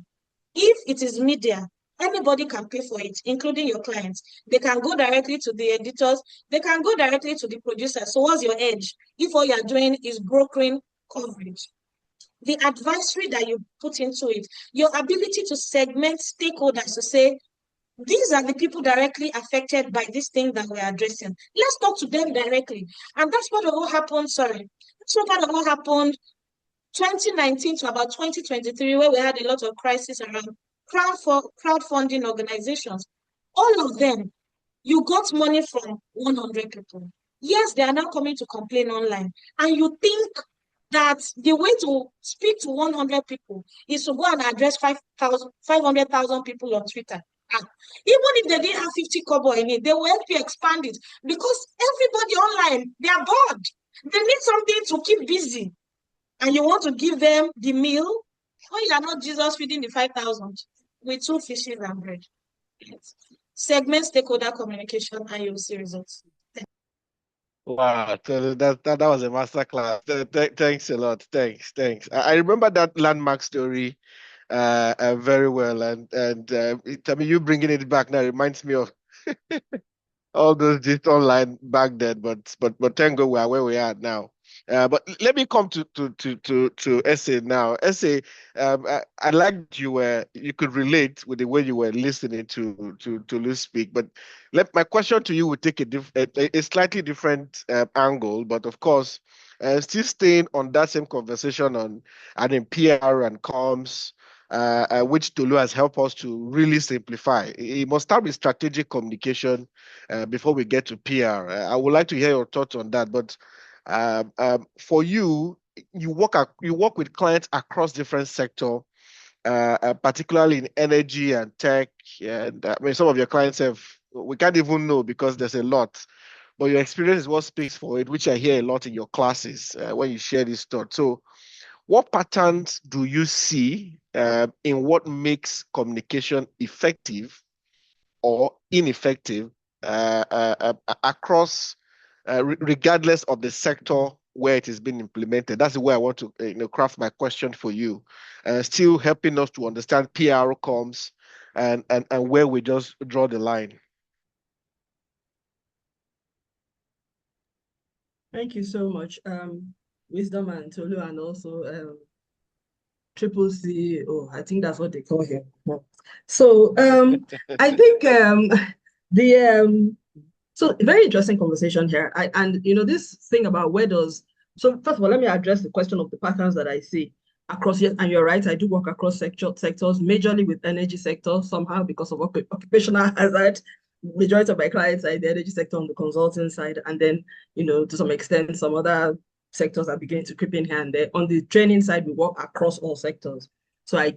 if it is media, anybody can pay for it, including your clients. They can go directly to the editors. They can go directly to the producers. So what's your edge if all you're doing is brokering coverage? The advisory that you put into it, your ability to segment stakeholders to say, these are the people directly affected by this thing that we're addressing. Let's talk to them directly. And that's part of what happened, that's part of what happened 2019 to about 2023, where we had a lot of crisis around crowdfunding organizations. All of them, you got money from 100 people. Yes, they are now coming to complain online. And you think that the way to speak to 100 people is to go and address 500,000 people on Twitter. Even if they didn't have 50 kobo in it, they will help you expand it because everybody online, they are bored. They need something to keep busy. And you want to give them the meal when you are not Jesus feeding the 5,000. with 2 fishes and bread. Segment stakeholder communication and you'll see results. Wow, that was a master class. Thanks a lot. Thanks. I remember that landmark story very well, I mean, you bringing it back now reminds me of all those just online back then, but thank God we are where we are now. But let me come to essay now. Essay, I liked you could relate with the way you were listening to Lou speak. But my question to you would take a slightly different angle, but of course, still staying on that same conversation on and in PR and comms. Which Tolu has helped us to really simplify. It must start with strategic communication before we get to PR. I would like to hear your thoughts on that. But for you, you work with clients across different sectors, particularly in energy and tech. And I mean, some of your clients we can't even know because there's a lot. But your experience is what speaks for it, which I hear a lot in your classes when you share this thought. So, what patterns do you see in what makes communication effective or ineffective across, regardless of the sector where it is being implemented? That's the way I want to craft my question for you. Still helping us to understand PR comms and where we just draw the line. Thank you so much, Wisdom and Tolu, and also Triple C. Oh, I think that's what they call him. So I think so very interesting conversation here. And this thing about so first of all, let me address the question of the patterns that I see across. Yes, and you're right, I do work across sectors, majorly with energy sector somehow because of occupational hazard. Majority of my clients are in the energy sector on the consulting side, and then to some extent some other sectors are beginning to creep in here and there. On the training side, we work across all sectors. So I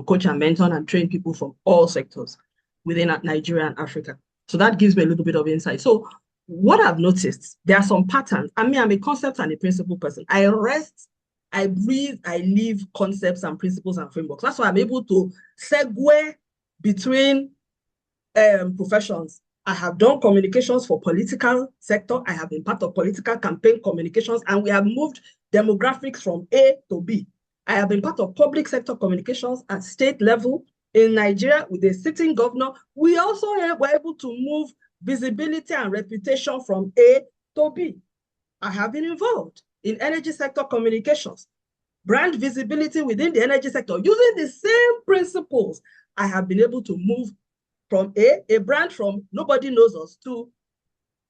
coach and mentor and train people from all sectors within Nigeria and Africa. So that gives me a little bit of insight. So what I've noticed, there are some patterns. I mean, I'm a concept and a principle person. I rest, I breathe, I live concepts and principles and frameworks. That's why I'm able to segue between professions. I have done communications for political sector. I have been part of political campaign communications, and we have moved demographics from A to B. I have been part of public sector communications at state level in Nigeria with a sitting governor. We also were able to move visibility and reputation from A to B. I have been involved in energy sector communications, brand visibility within the energy sector. Using the same principles, I have been able to move from a brand from nobody knows us to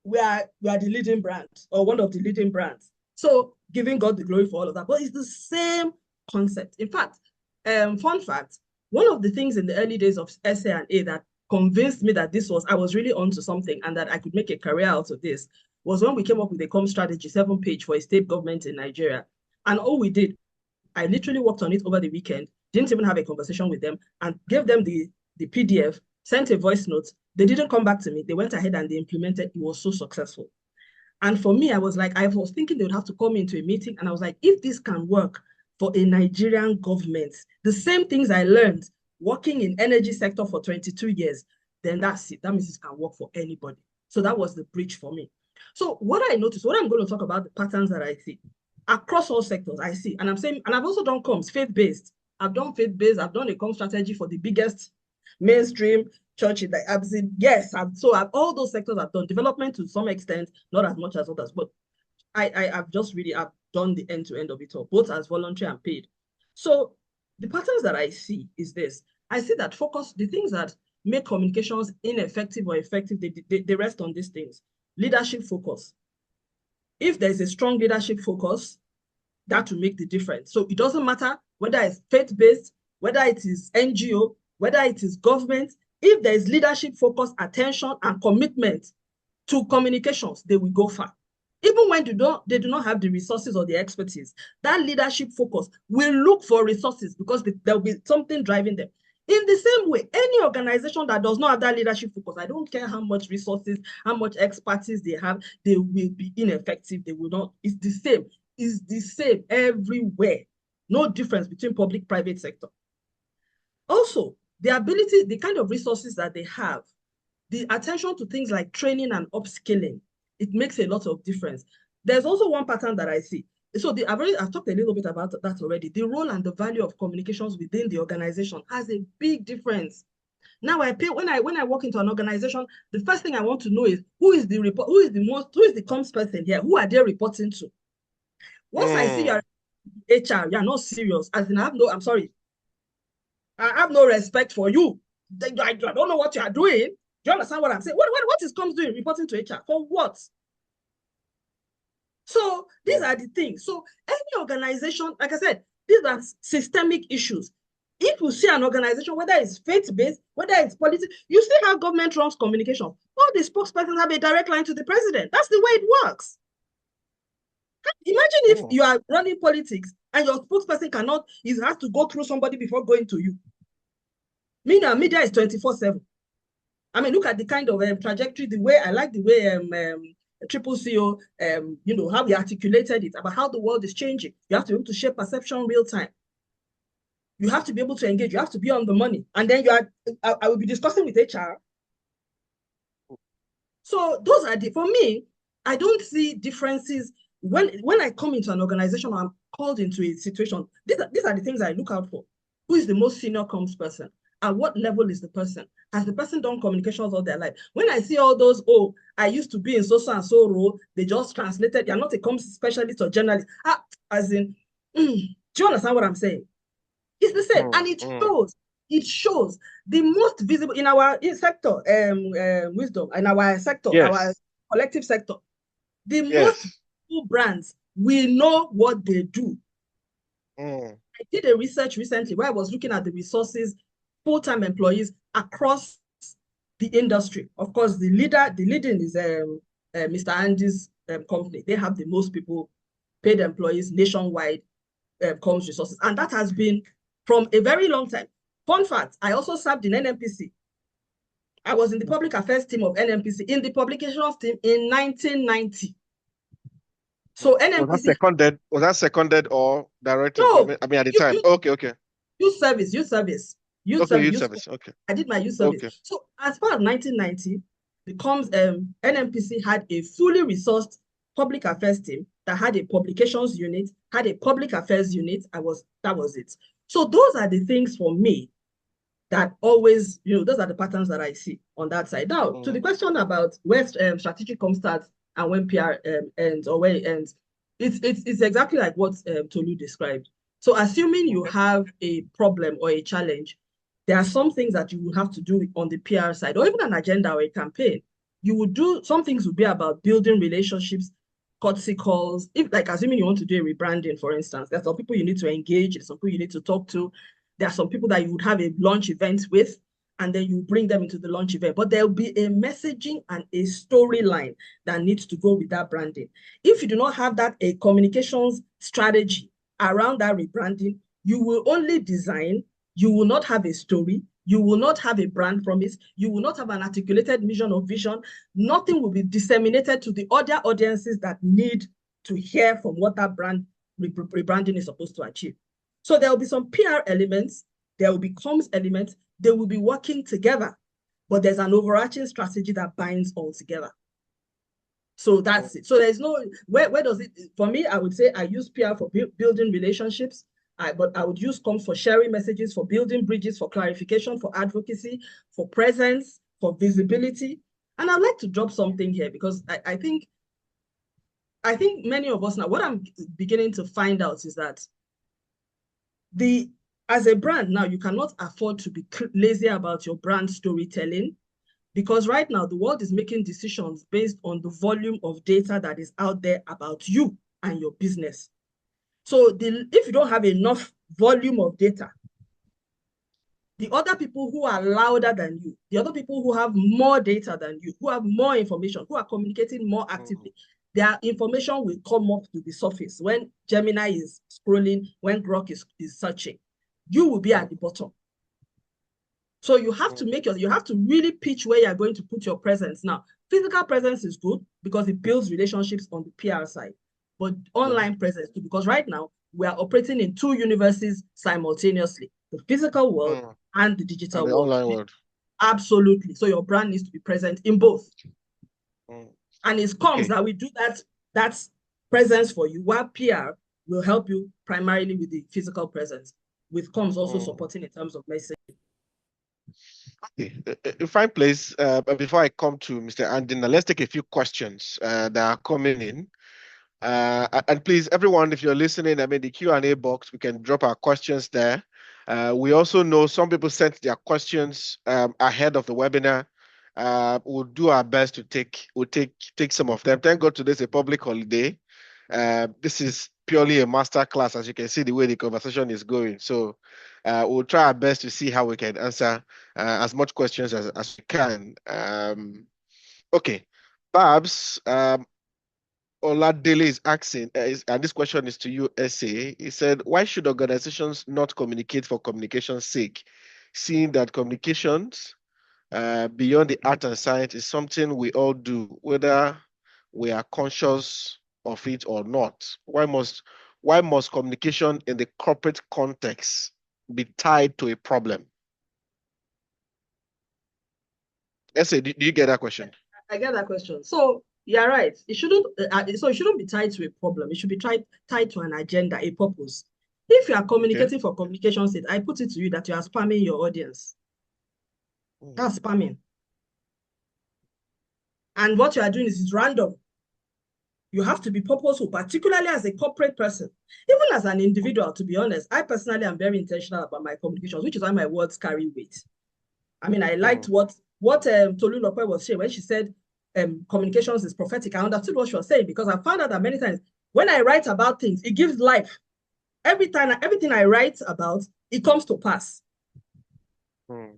we are the leading brand or one of the leading brands. So giving God the glory for all of that. But it's the same concept. In fact, fun fact, one of the things in the early days of SA&A that convinced me that I was really onto something and that I could make a career out of this was when we came up with a comm strategy 7-page for a state government in Nigeria. And all we did, I literally worked on it over the weekend, didn't even have a conversation with them, and gave them the PDF, sent a voice note. They didn't come back to me. They went ahead and they implemented. It was so successful. And for me, I was thinking they would have to come into a meeting. And I was like, if this can work for a Nigerian government, the same things I learned working in energy sector for 22 years, then that's it. That means it can work for anybody. So that was the bridge for me. So what I noticed, what I'm going to talk about, the patterns that I see across all sectors, I see. And I'm saying, and I've also done comms, faith-based. I've done faith-based. I've done a comm strategy for the biggest mainstream church in the absent. Yes, all those sectors I've done development to some extent, not as much as others, but I've done the end-to-end of it all, both as voluntary and paid. So the patterns that I see is this. I see that the things that make communications ineffective or effective, they rest on these things. Leadership focus. If there's a strong leadership focus, that will make the difference. So it doesn't matter whether it's faith-based, whether it is NGO, whether it is government, if there is leadership focus, attention, and commitment to communications, they will go far. Even when they do not have the resources or the expertise, that leadership focus will look for resources because there will be something driving them. In the same way, any organization that does not have that leadership focus, I don't care how much resources, how much expertise they have, they will be ineffective. They will not. It's the same. It's the same everywhere. No difference between public, private sector. Also, the ability, the kind of resources that they have, the attention to things like training and upskilling, it makes a lot of difference. There's also one pattern that I see. So I've talked a little bit about that already. The role and the value of communications within the organization has a big difference. Now when I walk into an organization, the first thing I want to know is who is the comms person here? Who are they reporting to? Once I see you're HR, you're not serious. As in, I'm sorry. I have no respect for you. I don't know what you are doing. Do you understand what I'm saying? What is comms doing? Reporting to HR for what? So these are the things. So any organization, like I said, these are systemic issues. If you see an organization, whether it's faith-based, whether it's politics, you see how government runs communication. All the spokespersons have a direct line to the president. That's the way it works. Imagine if you are running politics and your spokesperson has to go through somebody before going to you. Media is 24/7. I mean, look at the kind of trajectory, I like the way Triple CEO, how he articulated it about how the world is changing. You have to be able to shape perception real time. You have to be able to engage. You have to be on the money. And then I will be discussing with HR. So those are for me, I don't see differences. When I come into an organization or I'm called into a situation, these are the things I look out for. Who is the most senior comms person? At what level is the person? Has the person done communications all their life? When I see all those, I used to be in so and so role, they just translated, you're not a comms specialist or journalist. Do you understand what I'm saying? It's the same. And it shows the most visible in our sector, wisdom, in our sector, our collective sector, the most visible brands, we know what they do. I did a research recently where I was looking at the resources, full-time employees across the industry. Of course, the leading is Mr. Andy's company. They have the most people, paid employees nationwide, comms resources. And that has been from a very long time. Fun fact, I also served in NMPC. I was in the public affairs team of NMPC, in the publications team in 1990. So NMPC... Was that seconded or directed? No. I mean, at the time. Okay. Youth service. Okay. I did my youth service. Okay. So as far as 1990, the NMPC had a fully resourced public affairs team that had a publications unit, had a public affairs unit. That was it. So those are the things for me that always, those are the patterns that I see on that side. Now, to the question about where strategic comms starts and when PR ends or where it ends, it's exactly like what Tolu described. So assuming you have a problem or a challenge, there are some things that you will have to do on the PR side, or even an agenda or a campaign. You would do, some things would be about building relationships, courtesy calls. Assuming you want to do a rebranding, for instance, there's some people you need to engage, there's some people you need to talk to. There are some people that you would have a launch event with, and then you bring them into the launch event. But there'll be a messaging and a storyline that needs to go with that branding. If you do not have a communications strategy around that rebranding, you will only design, you will not have a story, you will not have a brand promise, you will not have an articulated mission or vision. Nothing will be disseminated to the other audiences that need to hear from what that brand rebranding is supposed to achieve. So there will be some PR elements, there will be comms elements, they will be working together, but there's an overarching strategy that binds all together. So that's it. So there's no, where does it, for me, I would say I use PR for building relationships, but I would use comms for sharing messages, for building bridges, for clarification, for advocacy, for presence, for visibility. And I'd like to drop something here because I think many of us now, what I'm beginning to find out is that as a brand now, you cannot afford to be lazy about your brand storytelling, because right now the world is making decisions based on the volume of data that is out there about you and your business. So if you don't have enough volume of data, the other people who are louder than you, the other people who have more data than you, who have more information, who are communicating more actively, their information will come up to the surface when Gemini is scrolling, when Grok is searching. You will be at the bottom. So you have to you have to really pitch where you're going to put your presence. Now, physical presence is good because it builds relationships on the PR side, but online presence too, because right now we are operating in two universes simultaneously. the physical world Mm. and the And digital the world. online world. Absolutely. So your brand needs to be present in both. Mm. And it comes Okay. that we do that presence for you, while PR will help you primarily with the physical presence, with comms also supporting in terms of messaging. Okay. A fine place. But before I come to Mr. Andina, let's take a few questions that are coming in. And please, everyone, if you're listening, I mean, the Q&A box, we can drop our questions there. We also know some people sent their questions ahead of the webinar. We'll do our best to take some of them. Thank God today's a public holiday. This is purely a master class, as you can see the way the conversation is going. So we'll try our best to see how we can answer as much questions as we can. Okay, Babs, Oladele is asking, and this question is to you, SA. He said, why should organizations not communicate for communication's sake, seeing that communications beyond the art and science is something we all do, whether we are conscious of it or not? Why must communication in the corporate context be tied to a problem? SA, do you get that question? I get that question. So you're right. It shouldn't be tied to a problem. It should be tied to an agenda, a purpose. If you are communicating for communication's sake, I put it to you that you are spamming your audience. That's spamming. And what you are doing is random. You have to be purposeful, particularly as a corporate person. Even as an individual, to be honest, I personally am very intentional about my communications, which is why my words carry weight. I mean, I liked what Tolu Lope was saying when she said communications is prophetic. I understood what she was saying because I found out that many times when I write about things, it gives life. Everything I write about, it comes to pass.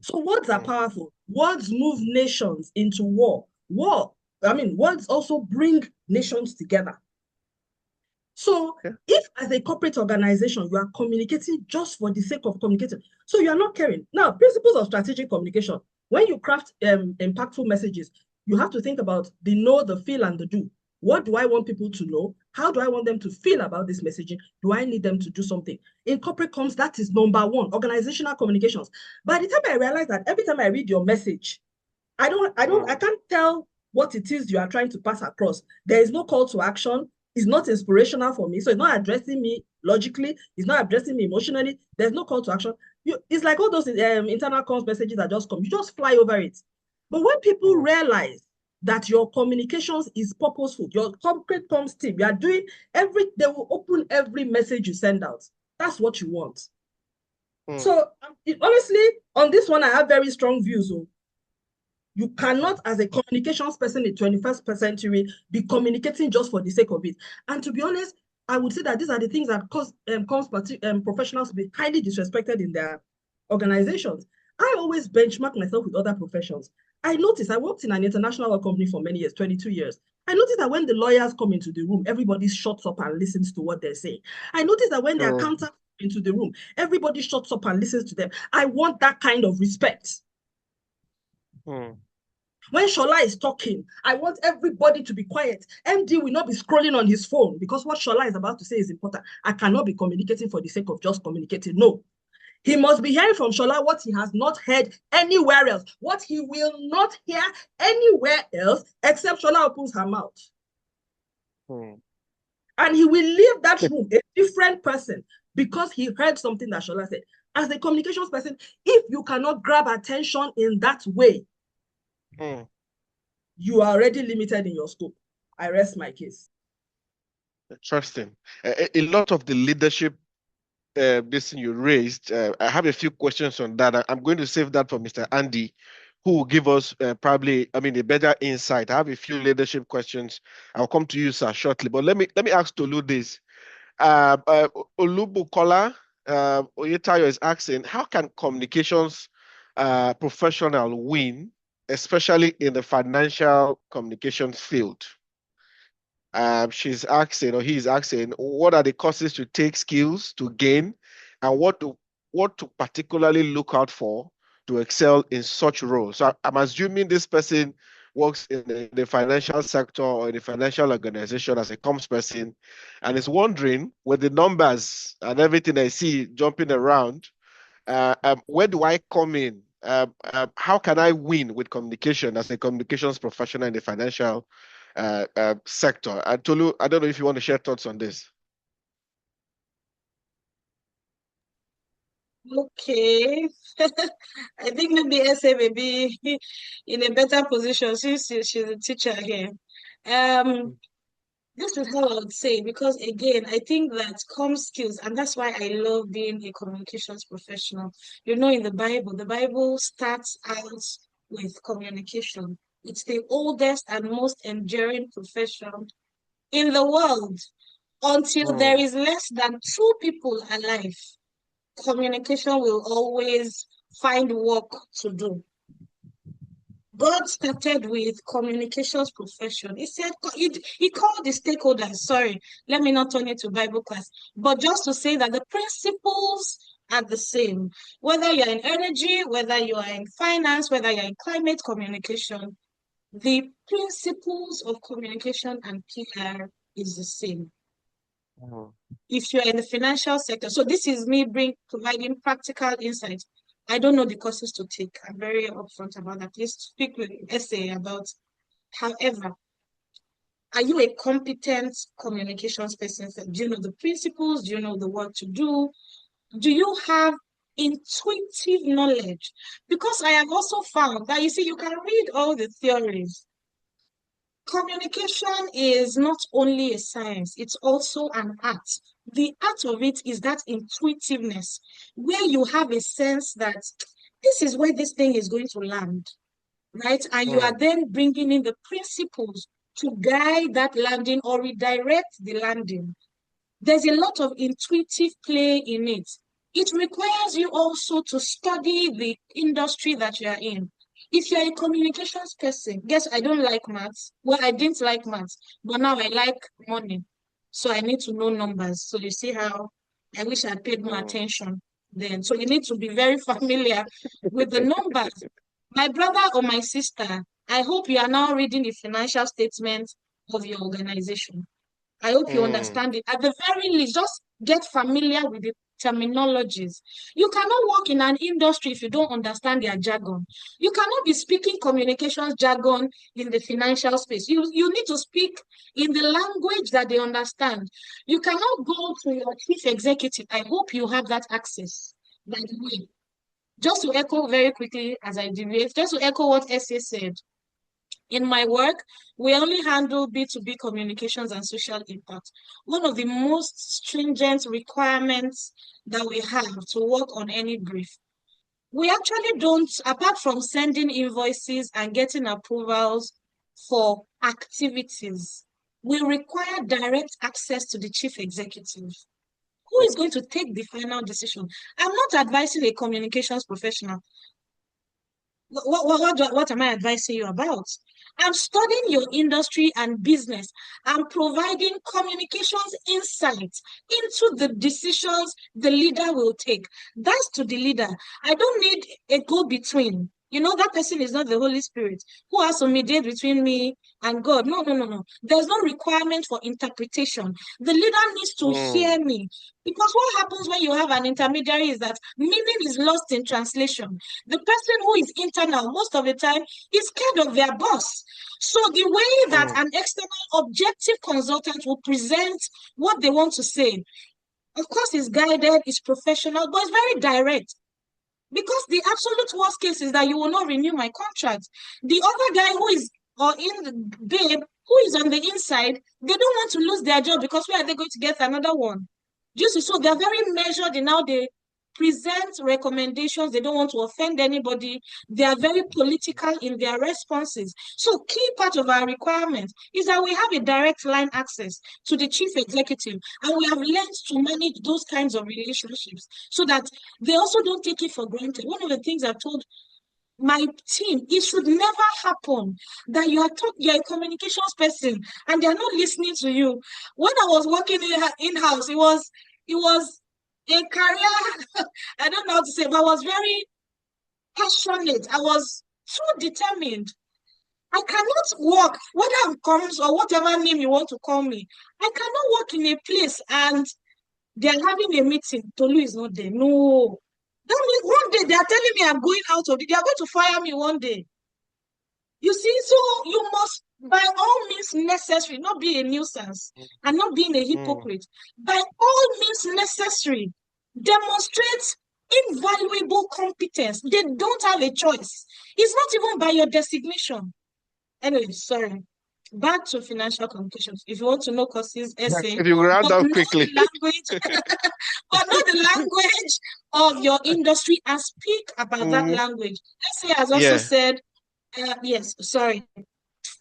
So words are powerful. Words move nations into war. Words also bring nations together. So if as a corporate organization, you are communicating just for the sake of communicating, so you are not caring. Now, principles of strategic communication, when you craft impactful messages, you have to think about the know, the feel, and the do. What do I want people to know? How do I want them to feel about this messaging? Do I need them to do something? In corporate comms, that is number one, organizational communications. By the time I realize that every time I read your message, I can't tell what it is you are trying to pass across. There is no call to action. It's not inspirational for me. So it's not addressing me logically. It's not addressing me emotionally. There's no call to action. It's like all those internal comms messages that just come. You just fly over it. But when people realize that your communications is purposeful, your corporate comms team, you are doing they will open every message you send out. That's what you want. So honestly, on this one, I have very strong views. You cannot, as a communications person in the 21st century, be communicating just for the sake of it. And to be honest, I would say that these are the things that cause professionals to be highly disrespected in their organizations. I always benchmark myself with other professions. I noticed I worked in an international law company for many years, 22 years. I noticed that when the lawyers come into the room, everybody shuts up and listens to what they're saying. I noticed that when their accountants come into the room, everybody shuts up and listens to them. I want that kind of respect. When Shola is talking, I want everybody to be quiet. MD will not be scrolling on his phone because what Shola is about to say is important. I cannot be communicating for the sake of just communicating. No. He must be hearing from Shola what he has not heard anywhere else, what he will not hear anywhere else except Shola opens her mouth. And he will leave that room a different person because he heard something that Shola said. As a communications person, if you cannot grab attention in that way, you are already limited in your scope. I rest my case. Interesting. A lot of the leadership this thing you raised, I have a few questions on that. I'm going to save that for Mr. Andy, who will give us probably, a better insight. I have a few leadership questions. I'll come to you, sir, shortly. But let me ask Tolu this. Olubukola Oyetayo is asking, how can communications professional win, especially in the financial communications field? She's asking, or he's asking, what are the courses to take, skills to gain, and what to particularly look out for to excel in such roles? So I'm assuming this person works in the financial sector or in the financial organization as a comms person, and is wondering, with the numbers and everything I see jumping around, Where do I come in? How can I win with communication as a communications professional in the financial sector? And Tolu, I don't know if you want to share thoughts on this. Okay. I think maybe SA may be in a better position since she's a teacher here. This is how I would say, because again, I think that comm skills, and that's why I love being a communications professional. You know, in the Bible starts out with communication. It's the oldest and most enduring profession in the world. Until there is less than two people alive, communication will always find work to do. God started with communications profession. He said, he called the stakeholders. Sorry, let me not turn it to Bible class, but just to say that the principles are the same. Whether you're in energy, whether you are in finance, whether you're in climate communication, the principles of communication and PR is the same. If you're in the financial sector, so this is me providing practical insight. I don't know the courses to take. I'm very upfront about that. Please speak with essay about. However, are you a competent communications person? Do you know the principles? Do you know the work to do? Do you have intuitive knowledge? Because I have also found that, you see, you can read all the theories. Communication is not only a science, it's also an art. The art of it is that intuitiveness, where you have a sense that this is where this thing is going to land, right? And you are then bringing in the principles to guide that landing or redirect the landing. There's a lot of intuitive play in it. It requires you also to study the industry that you are in. If you're a communications person, guess I don't like maths. Well, I didn't like maths, but now I like money. So I need to know numbers. So you see how I wish I paid more attention then. So you need to be very familiar with the numbers. My brother or my sister, I hope you are now reading the financial statement of your organization. I hope you understand it. At the very least, just get familiar with the terminologies. You cannot work in an industry if you don't understand their jargon. You cannot be speaking communications jargon in the financial space. You need to speak in the language that they understand. You cannot go to your chief executive. I hope you have that access, by the way. Just to echo very quickly as I deviate, just to echo what SA said. In my work, we only handle B2B communications and social impact. One of the most stringent requirements that we have to work on any brief. We actually don't, apart from sending invoices and getting approvals for activities, we require direct access to the chief executive. Who is going to take the final decision? I'm not advising a communications professional. What am I advising you about? I'm studying your industry and business. I'm providing communications insights into the decisions the leader will take. That's to the leader. I don't need a go-between. You know, that person is not the Holy Spirit who has to mediate between me and God. No. There's no requirement for interpretation. The leader needs to hear me. Because what happens when you have an intermediary is that meaning is lost in translation. The person who is internal most of the time is scared of their boss. So the way that an external objective consultant will present what they want to say, of course, is guided, is professional, but it's very direct. Because the absolute worst case is that you will not renew my contract. The other guy who is, or in the babe, who is on the inside, they don't want to lose their job because where are they going to get another one? So they're very measured in how they present recommendations. They don't want to offend anybody. They are very political in their responses. So key part of our requirement is that we have a direct line access to the chief executive, and we have learned to manage those kinds of relationships so that they also don't take it for granted. One of the things I've told my team, it should never happen that you're a communications person and they're not listening to you. When I was working in-house, it was a career, I don't know how to say, but I was very passionate. I was too determined. I cannot work, whether I'm comms or whatever name you want to call me, I cannot work in a place and they're having a meeting. Tolu is not there. No. That means one day they are telling me I'm going out of it. They are going to fire me one day. You see, so you must, by all means necessary, not be a nuisance and not being a hypocrite. By all means necessary, demonstrate invaluable competence. They don't have a choice. It's not even by your designation. Anyway, sorry. Back to financial communications. If you want to know courses, Yes, essay, if you round but up know quickly. the language, but know the language of your industry and speak about that language. Essay has also Yeah. said, yes, sorry.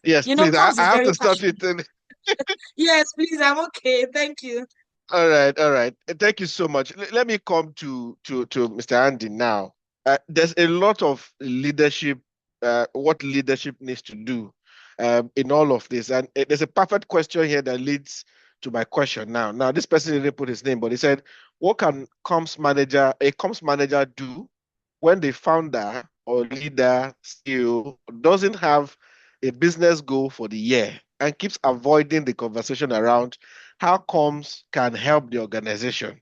Yes, You know, please. I, Pops I is have very to stop you. passionate. Yes, please, I'm okay. Thank you. All right, all right. Thank you so much. Let me come to Mr. Andy now. There's a lot of leadership, what leadership needs to do in all of this. And there's a perfect question here that leads to my question now. Now, this person didn't put his name, but he said, what can comms manager do when the founder or leader, CEO doesn't have a business goal for the year and keeps avoiding the conversation around how comms can help the organization?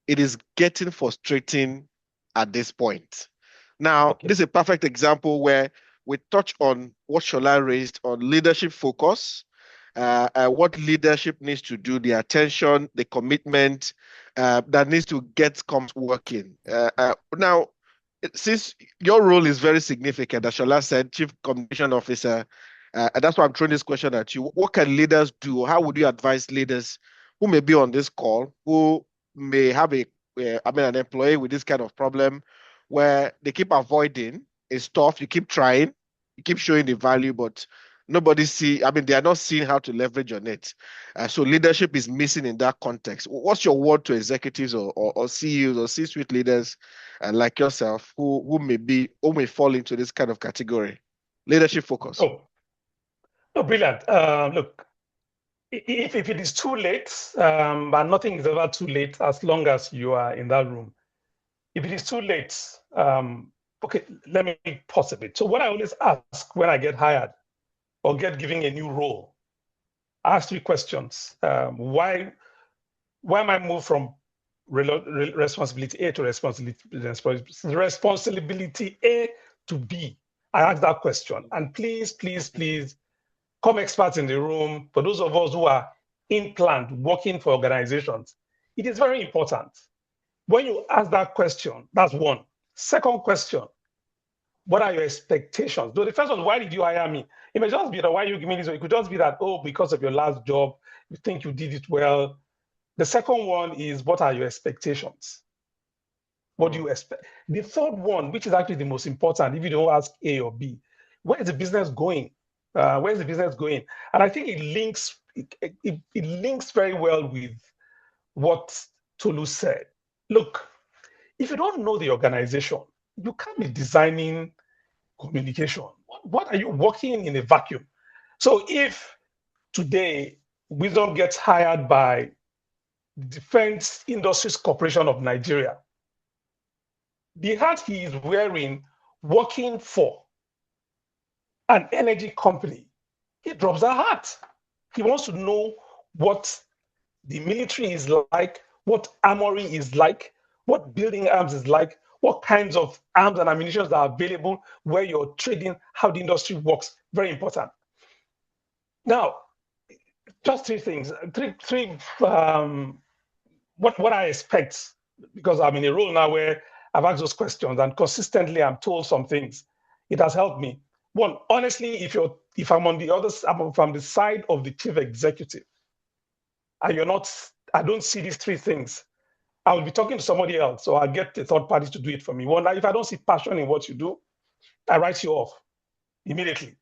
It is getting frustrating at this point. Now, Okay. this is a perfect example where we touch on what Shola raised on leadership focus, what leadership needs to do, the attention, the commitment that needs to get comms working. Now, since your role is very significant, as Shola said, Chief Communication Officer, and that's why I'm throwing this question at you. What can leaders do? How would you advise leaders who may be on this call, who may have an employee with this kind of problem where they keep avoiding it's tough, you keep trying, you keep showing the value, but they are not seeing how to leverage on it. So leadership is missing in that context. What's your word to executives or CEOs or C-suite leaders like yourself who may fall into this kind of category? Leadership focus. Oh, oh, brilliant. Look, if it is too late, but nothing is ever too late as long as you are in that room. If it is too late, okay, let me pause a bit. So what I always ask when I get hired or get given a new role, I ask three questions. Why am I moved from responsibility A to responsibility A to B? I ask that question. And please, please, please, come experts in the room. For those of us who are in plant working for organizations, it is very important. When you ask that question, that's one. Second question, what are your expectations? So the first one, why did you hire me? It may just be that why you give me this, or it could just be that, oh, because of your last job, you think you did it well. The second one is, what are your expectations? What do you expect? The third one, which is actually the most important, if you don't ask A or B, where is the business going? Where is the business going? And I think it links very well with what Tolu said. Look, if you don't know the organization, you can't be designing communication. What are you working in a vacuum? So if today Wisdom gets hired by Defense Industries Corporation of Nigeria, the hat he is wearing, working for an energy company, he drops that hat. He wants to know what the military is like, what armory is like, what building arms is like, what kinds of arms and ammunition are available, where you're trading, how the industry works. Very important. Now, just three things. What I expect, because I'm in a role now where I've asked those questions and consistently I'm told some things. It has helped me. One, honestly, if I'm on the other, from the side of the chief executive, and I don't see these three things, I will be talking to somebody else, or I'll get the third party to do it for me. One, if I don't see passion in what you do, I write you off immediately.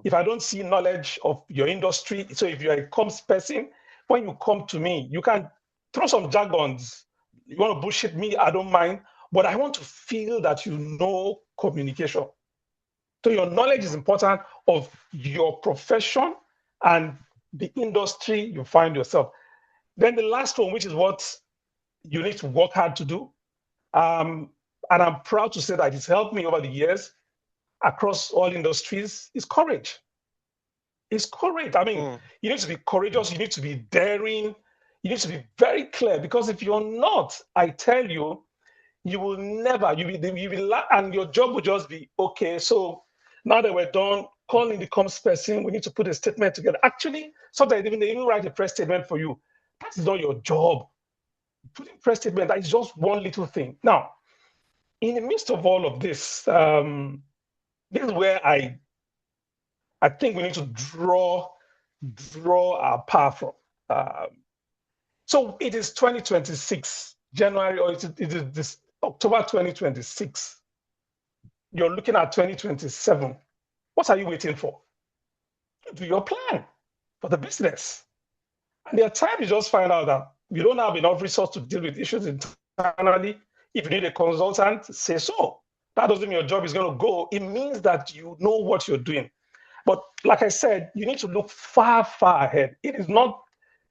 If I don't see knowledge of your industry, so if you're a comms person, when you come to me, you can throw some jargons. You want to bullshit me, I don't mind, but I want to feel that you know communication. So your knowledge is important of your profession and the industry you find yourself. Then the last one, which is what you need to work hard to do, and I'm proud to say that it's helped me over the years across all industries, is courage. It's courage. I mean, you need to be courageous, you need to be daring, you need to be very clear, because if you're not, I tell you, you will never, you will, and your job will just be, okay, so now that we're done, calling the comms person, we need to put a statement together. Actually, sometimes they even write a press statement for you. That is not your job. Putting press statement, that is just one little thing. Now, in the midst of all of this, this is where I think we need to draw our power from. So it is 2026, January, or it is this October 2026. You're looking at 2027. What are you waiting for? Do your plan for the business. And there are times you just find out that you don't have enough resource to deal with issues internally. If you need a consultant, say so. That doesn't mean your job is going to go. It means that you know what you're doing. But like I said, you need to look far, far ahead. It is not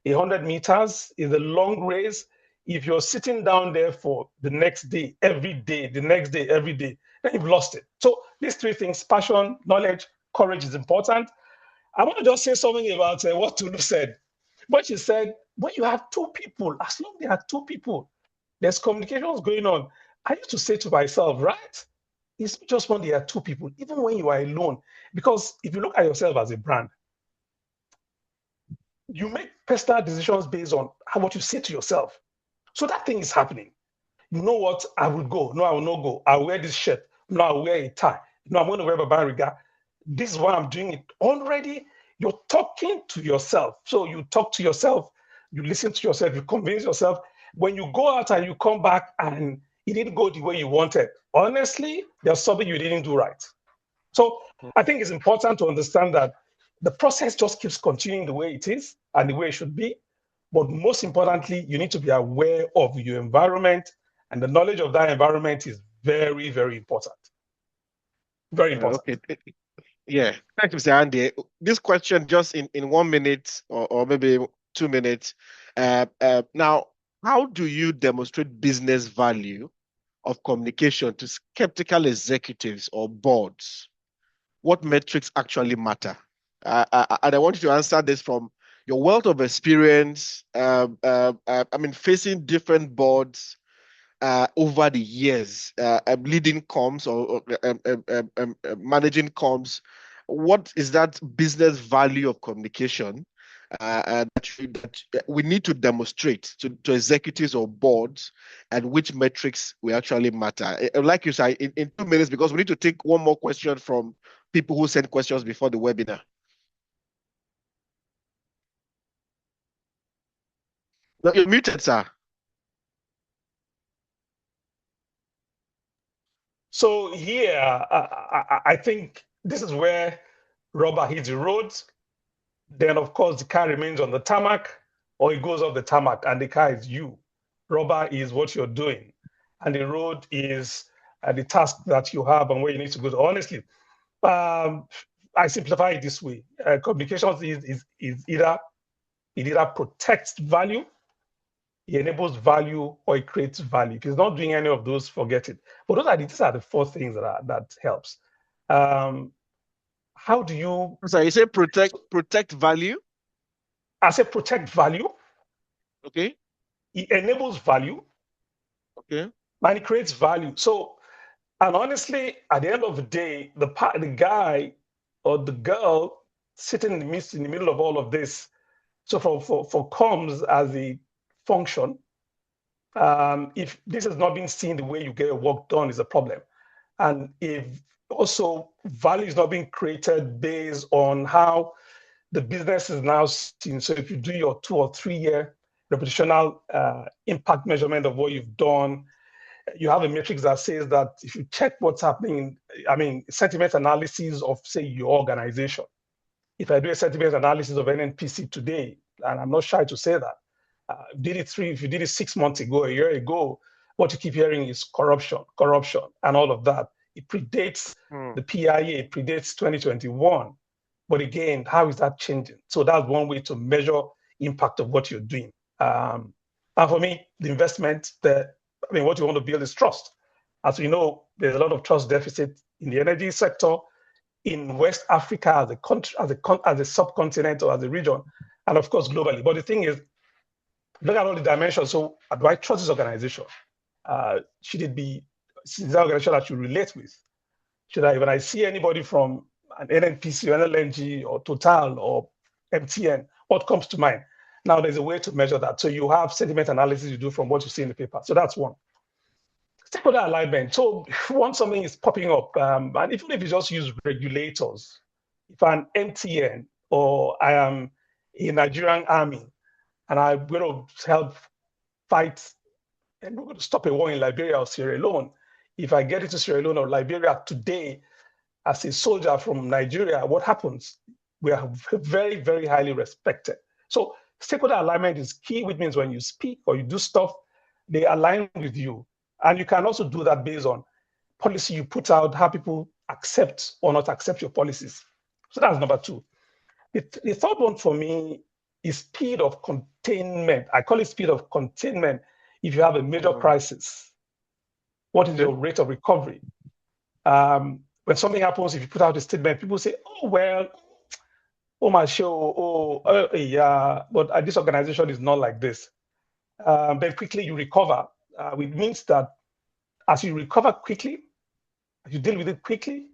100 meters, it's a long race. If you're sitting down there for the next day, every day, the next day, every day, then you've lost it. So these three things, passion, knowledge, courage is important. I want to just say something about what Tulu said. But she said, when you have two people, as long as there are two people, there's communications going on. I used to say to myself, right? It's just when there are two people, even when you are alone. Because if you look at yourself as a brand, you make personal decisions based on what you say to yourself. So that thing is happening. You know what? I will go. No, I will not go. I'll wear this shirt. No, I'll wear a tie. No, I'm going to wear a bariga. This is why I'm doing it. Already, you're talking to yourself. So you talk to yourself, you listen to yourself, you convince yourself. When you go out and you come back and it didn't go the way you wanted, honestly, there's something you didn't do right. So I think it's important to understand that the process just keeps continuing the way it is and the way it should be. But most importantly, you need to be aware of your environment, and the knowledge of that environment is very, very important. Very important. Okay. Yeah. Thank you, Mr. Andy. This question just in 1 minute or maybe 2 minutes. Now, how do you demonstrate business value of communication to skeptical executives or boards? What metrics actually matter? And I want you to answer this from your wealth of experience. I mean, facing different boards over the years, leading comms or managing comms. What is that business value of communication that we need to demonstrate to executives or boards, and which metrics will actually matter? Like you said, in 2 minutes, because we need to take one more question from people who sent questions before the webinar. No, you're muted, sir. So here, I think this is where rubber hits the road. Then, of course, the car remains on the tarmac, or it goes off the tarmac, and the car is you. Rubber is what you're doing, and the road is the task that you have and where you need to go. Honestly, I simplify it this way: communications is either it either protects value, it enables value, or it creates value. If it's not doing any of those, forget it. But these are the four things that helps. How do you? So you say protect value. I say protect value. Okay. It enables value. Okay. And it creates value. So, and honestly, at the end of the day, the guy or the girl sitting in the middle of all of this. So for comms as a function, if this is not being seen the way you get your work done, is a problem. And if also value is not being created based on how the business is now seen. So if you do your 2 or 3 year reputational impact measurement of what you've done, you have a matrix that says that if you check what's happening, sentiment analysis of, say, your organization. If I do a sentiment analysis of NNPC today, and I'm not shy to say that, if you did it 6 months ago, a year ago, what you keep hearing is corruption, and all of that. It predates the PIA, it predates 2021. But again, how is that changing? So that's one way to measure impact of what you're doing. And for me, the investment, what you want to build is trust. As we know, there's a lot of trust deficit in the energy sector, in West Africa as a country, as a subcontinent or as a region, and of course globally. But the thing is, look at all the dimensions. So do I trust this organization? Should it be is that organization that you relate with? Should I, when I see anybody from an NNPC or NLNG or Total or MTN, what comes to mind? Now there's a way to measure that. So you have sentiment analysis you do from what you see in the paper. So that's one. Stakeholder alignment. So once something is popping up, and even if you just use regulators, if I'm MTN or I am a Nigerian army and I'm going to help fight and we're going to stop a war in Liberia or Sierra Leone, if I get into Sierra Leone or Liberia today as a soldier from Nigeria, what happens? We are very, very highly respected. So stakeholder alignment is key, which means when you speak or you do stuff, they align with you. And you can also do that based on policy you put out, how people accept or not accept your policies. So that's number two. The third one for me is speed of containment. I call it speed of containment. If you have a major crisis, what is your rate of recovery? When something happens, if you put out a statement, people say, oh, well, oh, my show, yeah, but this organization is not like this. Then quickly you recover. It means that as you recover quickly, as you deal with it quickly,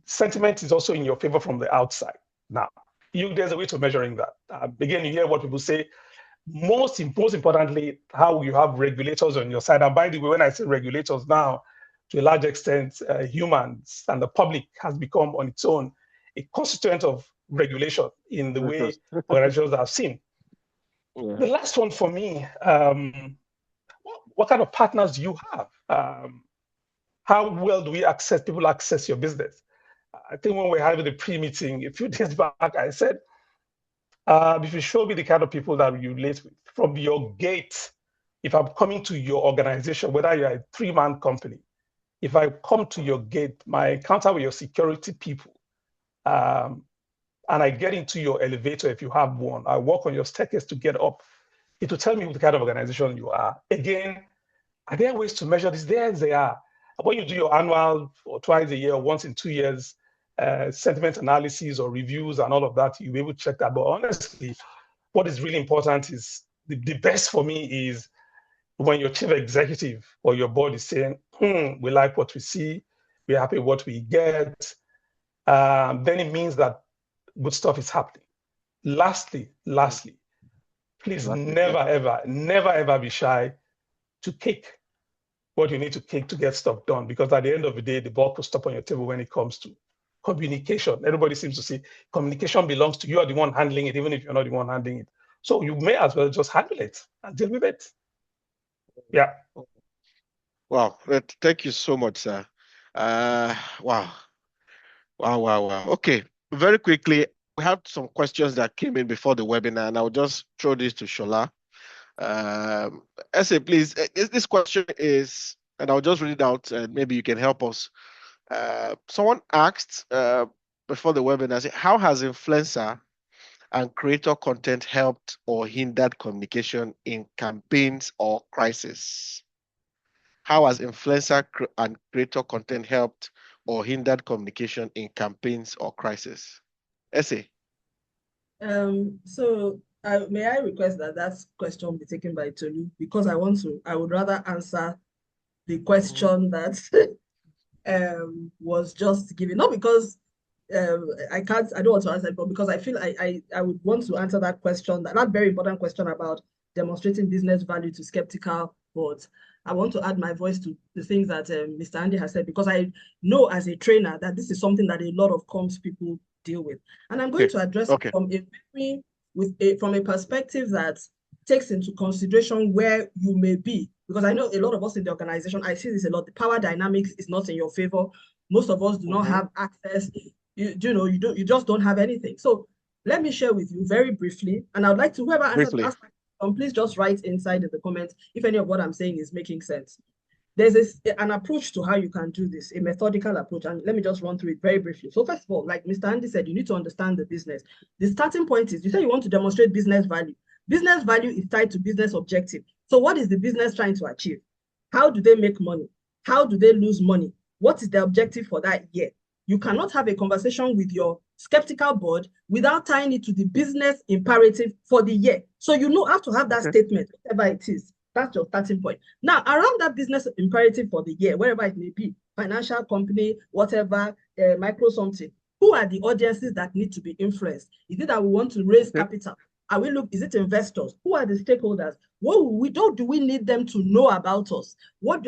sentiment is also in your favor from the outside. Now, there's a way to measuring that. Again, you hear what people say. Most importantly, how you have regulators on your side. And by the way, when I say regulators now, to a large extent, humans and the public has become on its own a constituent of regulation in the way organizations have seen. Yeah. The last one for me, what kind of partners do you have? How well do people access your business? I think when we were having the pre-meeting a few days back, I said, if you show me the kind of people that you relate with from your gate, if I'm coming to your organization, whether you're a 3-man company, if I come to your gate, my encounter with your security people, and I get into your elevator, if you have one, I walk on your staircase to get up, it will tell me what kind of organization you are. Again, are there ways to measure this? There are. When you do your annual or twice a year, or once in 2 years, sentiment analysis or reviews and all of that, you'll be able to check that. But honestly, what is really important is the best for me is when your chief executive or your board is saying, we like what we see, we're happy with what we get, then it means that good stuff is happening. Lastly, please never, ever be shy to kick what you need to kick to get stuff done, because at the end of the day, the ball will stop on your table when it comes to communication. Everybody seems to say communication belongs to you. You are the one handling it, even if you're not the one handling it. So you may as well just handle it and deal with it. Yeah. Wow. Thank you so much, sir. Wow. Okay. Very quickly, we have some questions that came in before the webinar, and I'll just throw this to Shola. Essay, please. This question is, and I'll just read it out, and maybe you can help us. Someone asked before the webinar, how has influencer and creator content helped or hindered communication in campaigns or crisis? How has influencer and creator content helped or hindered communication in campaigns or crisis? Essay. So may I request that question be taken by Tolu, because I would rather answer the question that was just given, not because I don't want to answer it, but because I feel I would want to answer that question, that very important question about demonstrating business value to skeptical boards. I want to add my voice to the things that Mr. Andy has said, because I know as a trainer that this is something that a lot of comms people deal with. And I'm going to address it from a perspective that takes into consideration where you may be. Because I know a lot of us in the organization, I see this a lot. The power dynamics is not in your favor. Most of us do not have access. You just don't have anything. So let me share with you very briefly, and I'd like to, whoever answers, please just write inside in the comments if any of what I'm saying is making sense. There's an approach to how you can do this, a methodical approach, and let me just run through it very briefly. So first of all, like Mr. Andy said, you need to understand the business. The starting point is, you say you want to demonstrate business value. Business value is tied to business objective. So what is the business trying to achieve? How do they make money? How do they lose money? What is the objective for that year? You cannot have a conversation with your skeptical board without tying it to the business imperative for the year. So you have to have that statement, whatever it is. That's your starting point. Now, around that business imperative for the year, wherever it may be, financial company, whatever, micro something, who are the audiences that need to be influenced? Is it that we want to raise capital? Is it investors? Who are the stakeholders? What do we need them to know about us?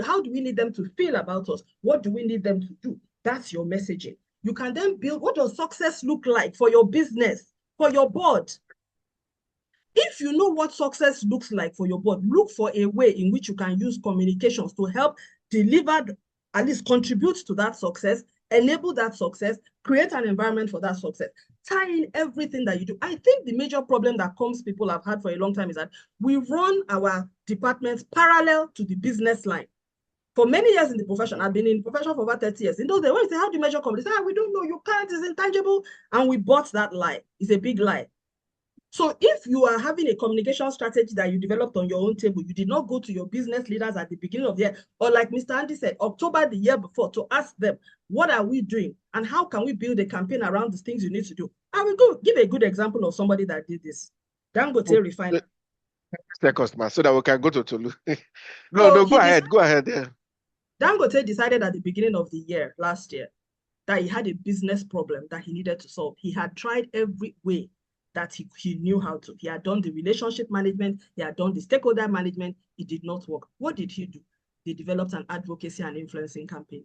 How do we need them to feel about us? What do we need them to do? That's your messaging. You can then build, what does success look like for your business, for your board? If you know what success looks like for your board, look for a way in which you can use communications to help deliver, at least contribute to that success, enable that success, create an environment for that success. Tie in everything that you do. I think the major problem that people have had for a long time is that we run our departments parallel to the business line. For many years in the profession, I've been in the profession for about 30 years. In those days, when you say, how do you measure company? They say, we don't know, you can't, it's intangible. And we bought that lie. It's a big lie. So if you are having a communication strategy that you developed on your own table, you did not go to your business leaders at the beginning of the year, or like Mr. Andy said, October the year before, to ask them, what are we doing? And how can we build a campaign around the things you need to do? I will go give a good example of somebody that did this. Dangote Refinery. Customer, so that we can go to Tolu. No, go ahead. Go ahead. Yeah. Dangote decided at the beginning of the year, last year, that he had a business problem that he needed to solve. He had tried every way that he knew how to. He had done the relationship management, he had done the stakeholder management, it did not work. What did he do? They developed an advocacy and influencing campaign.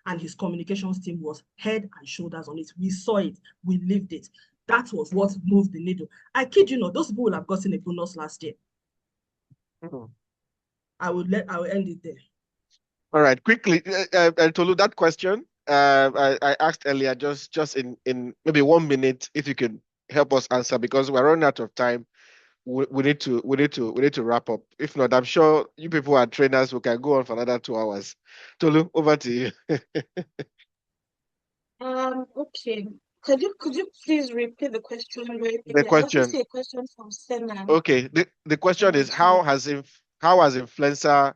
And his communications team was head and shoulders on it. We saw it, we lived it. That was what moved the needle. I kid you not, those people will have gotten a bonus last year. I will end it there. All right, quickly, Tolu, that question I asked earlier, just in maybe 1 minute, if you could help us answer, because we're running out of time. We need to wrap up. If not, I'm sure you people are trainers who can go on for another 2 hours. Tolu, over to you. Okay. Could you please repeat the question very quickly? The question. I also see a question from Senna. Okay. The question is, how has influencer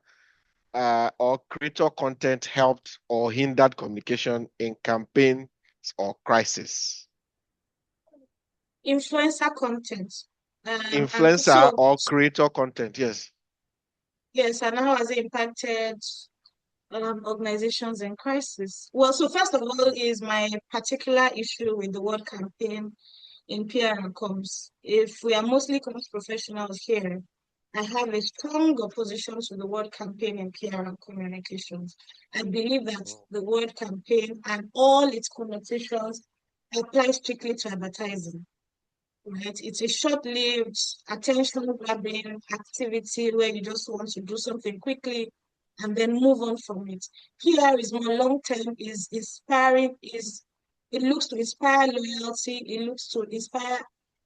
or creator content helped or hindered communication in campaigns or crisis? Influencer content. Influencer or creator content, yes. Yes, and how has it impacted organizations in crisis? Well, so first of all is my particular issue with the word campaign in PR and comms. If we are mostly comms professionals here, I have a strong opposition to the word campaign in PR and communications. I believe that the word campaign and all its connotations apply strictly to advertising. Right? It's a short-lived, attention-grabbing activity where you just want to do something quickly and then move on from it. PR is more long-term, is inspiring, it looks to inspire loyalty, it looks to inspire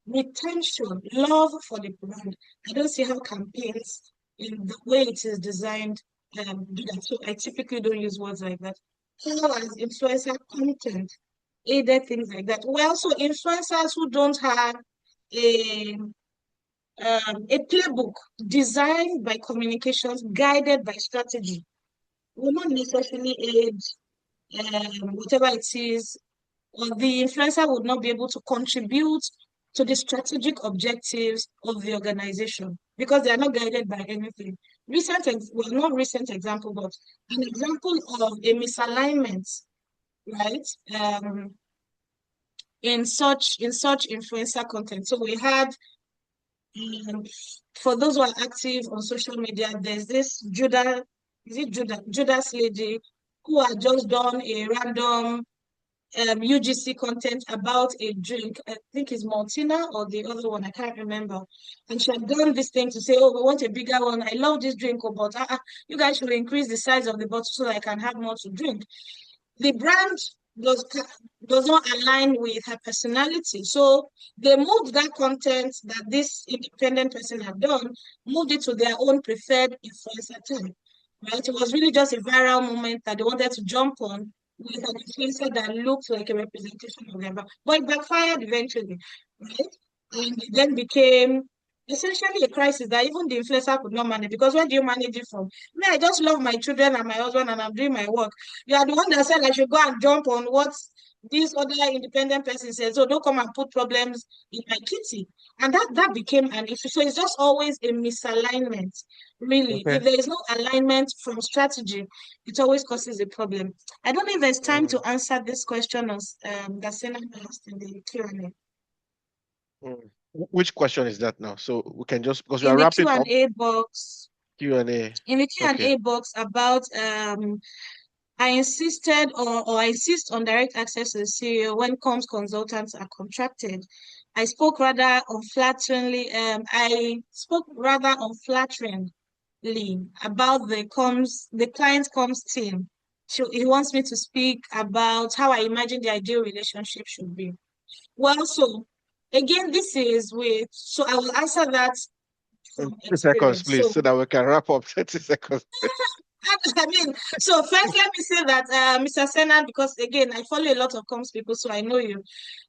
retention, love for the brand. I don't see how campaigns, in the way it is designed, do that. So I typically don't use words like that. How as influencer content aided things like that. Well, so influencers who don't have a playbook designed by communications, guided by strategy, will not necessarily aid whatever it is, or the influencer would not be able to contribute to the strategic objectives of the organization because they are not guided by anything. Not recent example, but an example of a misalignment, right? In such influencer content. So we had, for those who are active on social media, there's this Judas lady who had just done a random UGC content about a drink. I think it's Maltina or the other one, I can't remember. And she had done this thing to say, oh, we want a bigger one. I love this drink, but you guys should increase the size of the bottle so that I can have more to drink. The brand does not align with her personality. So they moved that content that this independent person had done, moved it to their own preferred influencer type. Right? It was really just a viral moment that they wanted to jump on with an influencer that looked like a representation of them. But it backfired eventually, right? And it then became essentially a crisis that even the influencer could not manage, because where do you manage it from? I just love my children and my husband and I'm doing my work. You are the one that said I should go and jump on what this other independent person says, "So don't come and put problems in my kitty." And that became an issue. So it's just always a misalignment, really. Okay. If there is no alignment from strategy, it always causes a problem. I don't know if there's time to answer this question that Senna asked in the Q&A. Which question is that now? So we can just, because we are In the wrapping up Q&A box, Q&A. in the Okay. Q&A box about I insisted or I insist on direct access to the CEO when comms consultants are contracted. I spoke rather unflatteringly. I spoke rather unflatteringly about the client comms team. So he wants me to speak about how I imagine the ideal relationship should be. Well, so again, so I will answer that from 30 seconds, experience. please, So so that we can wrap up. 30 seconds. I mean, so first let me say that Mr. Senna, because again, I follow a lot of comms people, so I know you.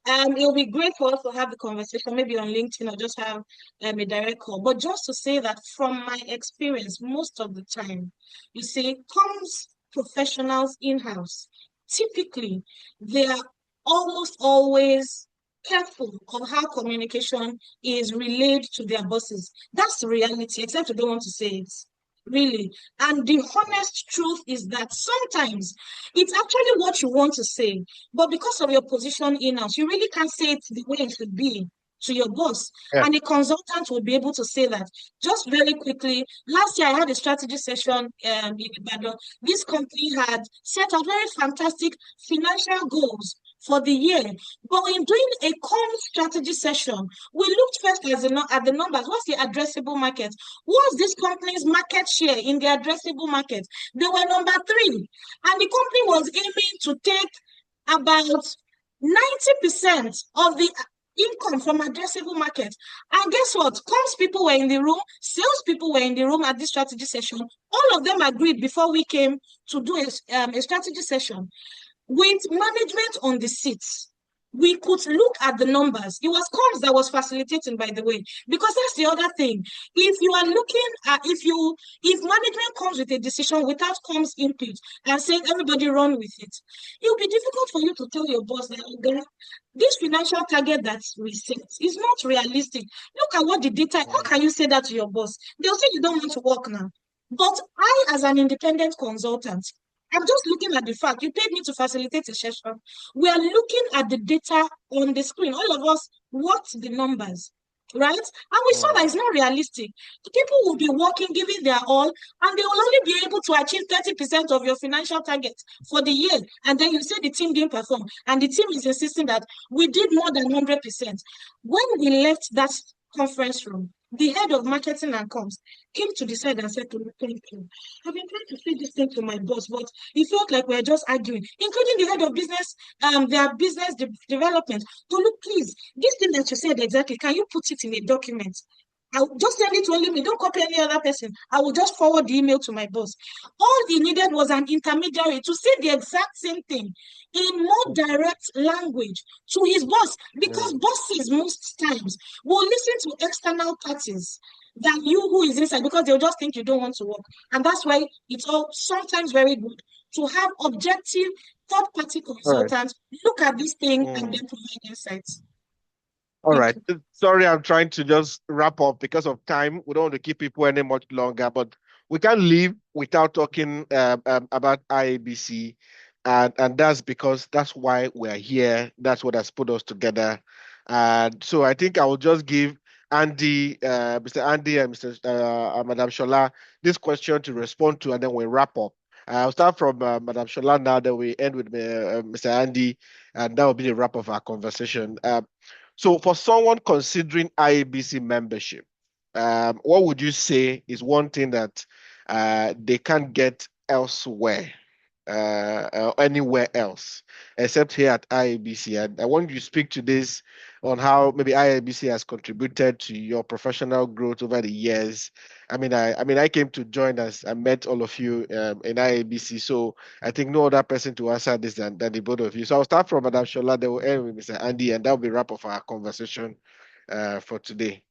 It'll be great for us to have the conversation, maybe on LinkedIn or just have a direct call. But just to say that from my experience, most of the time, you see, comms professionals in-house, typically, they are almost always careful of how communication is relayed to their bosses. That's the reality, except they don't want to say it. Really. And the honest truth is that sometimes it's actually what you want to say, but because of your position in-house, you really can't say it the way it should be to your boss. Yeah. And a consultant will be able to say that. Just very quickly, last year I had a strategy session in Ibadan. This company had set out very fantastic financial goals for the year. But in doing a comm strategy session, we looked first at the numbers. What's the addressable market? What's this company's market share in the addressable market? They were number 3. And the company was aiming to take about 90% of the income from addressable market. And guess what? Comms people were in the room, sales people were in the room at this strategy session. All of them agreed before we came to do a strategy session. With management on the seats, we could look at the numbers. It was comms that was facilitating, by the way, because that's the other thing. If you are looking at, if management comes with a decision without comms input and saying everybody run with it, it will be difficult for you to tell your boss that, okay, this financial target that we set is not realistic. Look at what the data, how can you say that to your boss? They'll say you don't want to work now. But I, as an independent consultant, I'm just looking at the fact you paid me to facilitate a session. We are looking at the data on the screen. All of us watch the numbers, right? And we saw that it's not realistic. People will be working, giving their all, and they will only be able to achieve 30% of your financial target for the year. And then you say the team didn't perform, and the team is insisting that we did more than 100%. When we left that conference room, the head of marketing and comms came to the side and said to me, "Thank you. I've been trying to say this thing to my boss, but it felt like we're just arguing," including the head of business, their business development. So look, please, this thing that you said exactly, can you put it in a document? I'll just send it to only me. Don't copy any other person. I will just forward the email to my boss. All he needed was an intermediary to say the exact same thing in more direct language to his boss, because bosses most times will listen to external parties than you who is inside, because they'll just think you don't want to work. And that's why it's all sometimes very good to have objective third-party consultants look at this thing and then provide insights. All right. Sorry, I'm trying to just wrap up because of time. We don't want to keep people any much longer, but we can't leave without talking about IABC. And that's because that's why we're here. That's what has put us together. And so I think I will just give Mr. Andy and Madam Shola this question to respond to, and then we'll wrap up. I'll start from Madam Shola now, then we end with Mr. Andy, and that will be the wrap of our conversation. So for someone considering IABC membership, what would you say is one thing that they can't get elsewhere, anywhere else, except here at IABC? And I want you to speak to this on how maybe IABC has contributed to your professional growth over the years. I came to join us. I met all of you in IABC, so I think no other person to answer this than the both of you. So I'll start from Madam Shola, then we'll end with Mr. Andy, and that'll be wrap of our conversation for today.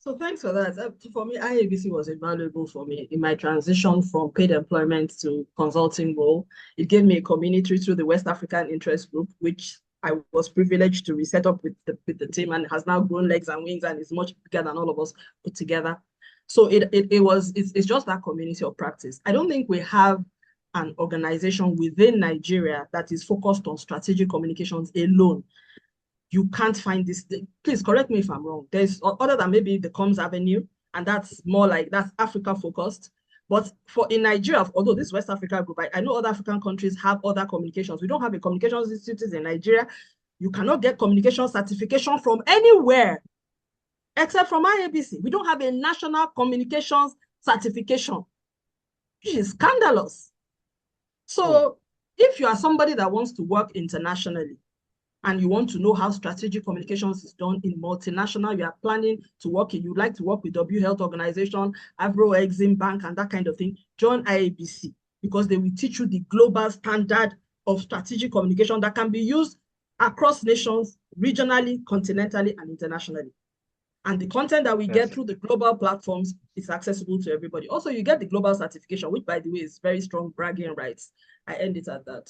So thanks for that. For me, IABC was invaluable for me in my transition from paid employment to consulting role. It gave me a community through the West African Interest Group, which I was privileged to reset up with the team, and has now grown legs and wings and is much bigger than all of us put together. So it's just that community of practice. I don't think we have an organization within Nigeria that is focused on strategic communications alone. You can't find this. Please correct me if I'm wrong. There's other than maybe the Comms Avenue, and that's more like that's Africa focused. But for in Nigeria, although this West Africa group, I know other African countries have other communications. We don't have a communications institute in Nigeria. You cannot get communication certification from anywhere except from IABC. We don't have a national communications certification, which is scandalous. So if you are somebody that wants to work internationally, and you want to know how strategic communications is done in multinational, you are planning to work in, you like to work with W Health Organization, Avro Exim Bank, and that kind of thing, join IABC, because they will teach you the global standard of strategic communication that can be used across nations, regionally, continentally, and internationally. And the content that we get through the global platforms is accessible to everybody. Also, you get the global certification, which, by the way, is very strong bragging rights. I end it at that.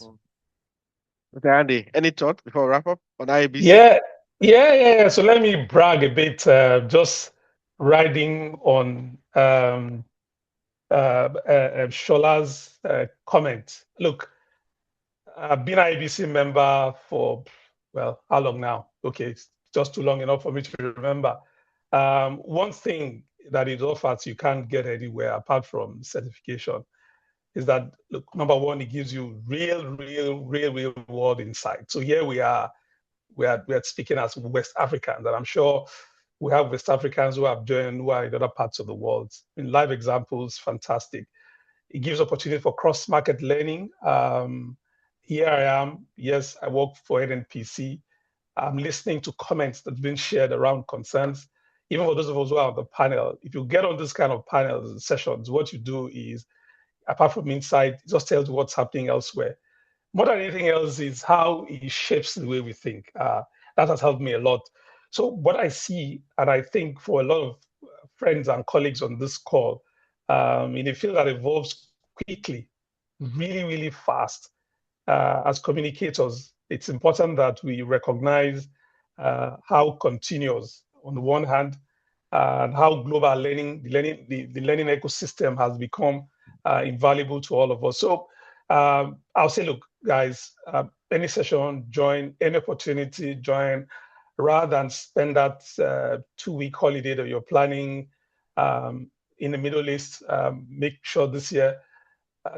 Okay, Andy, any thought before we wrap up on IABC? Yeah. So let me brag a bit, just riding on Shola's comment. Look, I've been an IBC member for, well, how long now? Okay, it's just too long enough for me to remember. One thing that it offers you can't get anywhere apart from certification is that, look, number one, it gives you real world insight. So here we're speaking as West Africans, and I'm sure we have West Africans who have joined who are in other parts of the world. In live examples, fantastic. It gives opportunity for cross-market learning. Here I am. Yes, I work for NNPC. I'm listening to comments that have been shared around concerns. Even for those of us who are on the panel, if you get on this kind of panels and sessions, what you do is, apart from insight, it just tells you what's happening elsewhere. More than anything else is how it shapes the way we think. That has helped me a lot. So what I see, and I think for a lot of friends and colleagues on this call, in a field that evolves quickly, really fast, as communicators, it's important that we recognize how continuous, on the one hand, and how global the learning ecosystem has become invaluable to all of us. So I'll say, look, guys, any session, join, any opportunity, join, rather than spend that 2-week holiday that you're planning in the Middle East. Make sure this year,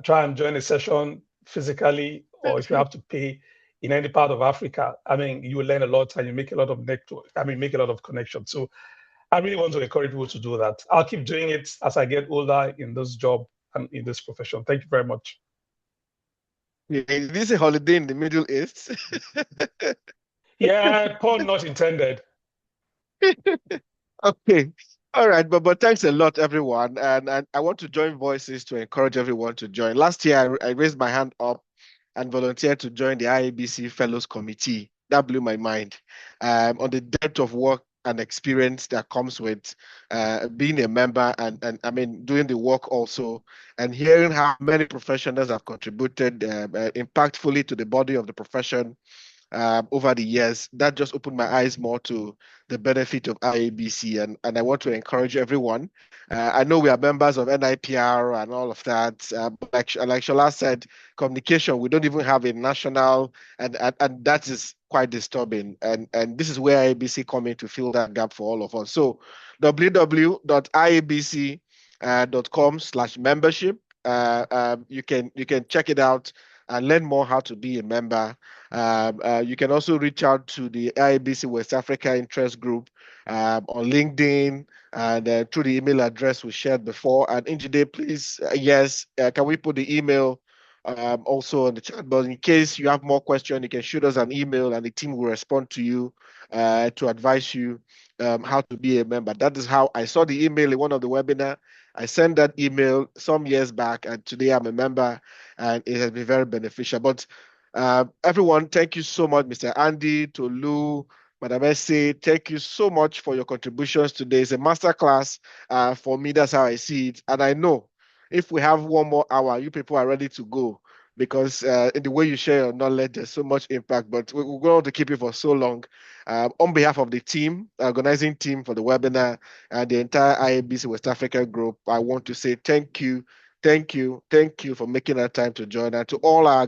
try and join a session physically, or if you have to pay in any part of Africa. I mean, you will learn a lot and you make a lot of make a lot of connections. So I really want to encourage people to do that. I'll keep doing it as I get older in this job and in this profession. Thank you very much. Yeah, is this a holiday in the Middle East? Yeah, pun not intended. Okay. All right, but thanks a lot, everyone. And I want to join voices to encourage everyone to join. Last year, I raised my hand up and volunteered to join the IABC Fellows Committee. That blew my mind on the depth of work and experience that comes with being a member and I mean, doing the work also, and hearing how many professionals have contributed impactfully to the body of the profession over the years. That just opened my eyes more to the benefit of IABC, and I want to encourage everyone. I know we are members of NIPR and all of that, but like Shola said, communication, we don't even have a national, and that is quite disturbing. And this is where IABC come in to fill that gap for all of us. So www.iabc.com/membership. You can check it out and learn more how to be a member. You can also reach out to the IABC West Africa Interest Group on LinkedIn and through the email address we shared before. And Injide, please, yes, can we put the email also on the chat? But in case you have more questions, you can shoot us an email and the team will respond to you to advise you how to be a member. That is how I saw the email in one of the webinar. I sent that email some years back, and today I'm a member, and it has been very beneficial. But everyone, thank you so much, Mr. Andy, Tolu, But I must say, thank you so much for your contributions today. It's a masterclass for me. That's how I see it. And I know if we have one more hour, you people are ready to go because in the way you share your knowledge, there's so much impact. But we're going to keep it for so long. On behalf of the team, organizing team for the webinar, and the entire IABC West Africa group, I want to say thank you, thank you, thank you for making that time to join. And to all our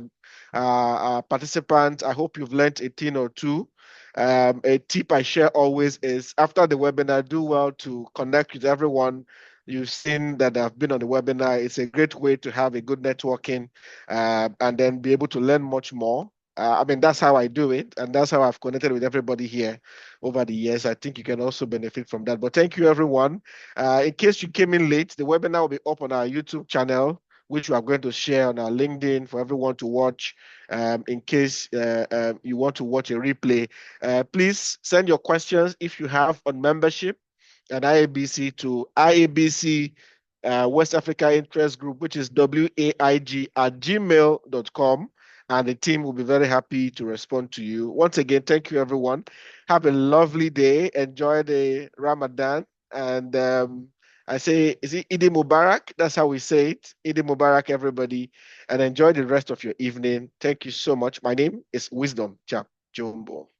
participants, I hope you've learned a thing or two. A tip I share always is after the webinar, do well to connect with everyone you've seen that have been on the webinar. It's a great way to have a good networking and then be able to learn much more. I mean, that's how I do it, and that's how I've connected with everybody here over the years. I think you can also benefit from that. But thank you, everyone. In case you came in late, the webinar will be up on our YouTube channel, which we are going to share on our LinkedIn for everyone to watch. In case you want to watch a replay, please send your questions if you have on membership and IABC to IABC West Africa Interest Group, which is WAIG@gmail.com. And the team will be very happy to respond to you. Once again, thank you, everyone. Have a lovely day. Enjoy the Ramadan. And I say, is it Eid Mubarak? That's how we say it. Eid Mubarak, everybody. And enjoy the rest of your evening. Thank you so much. My name is Wisdom Chap Jumbo.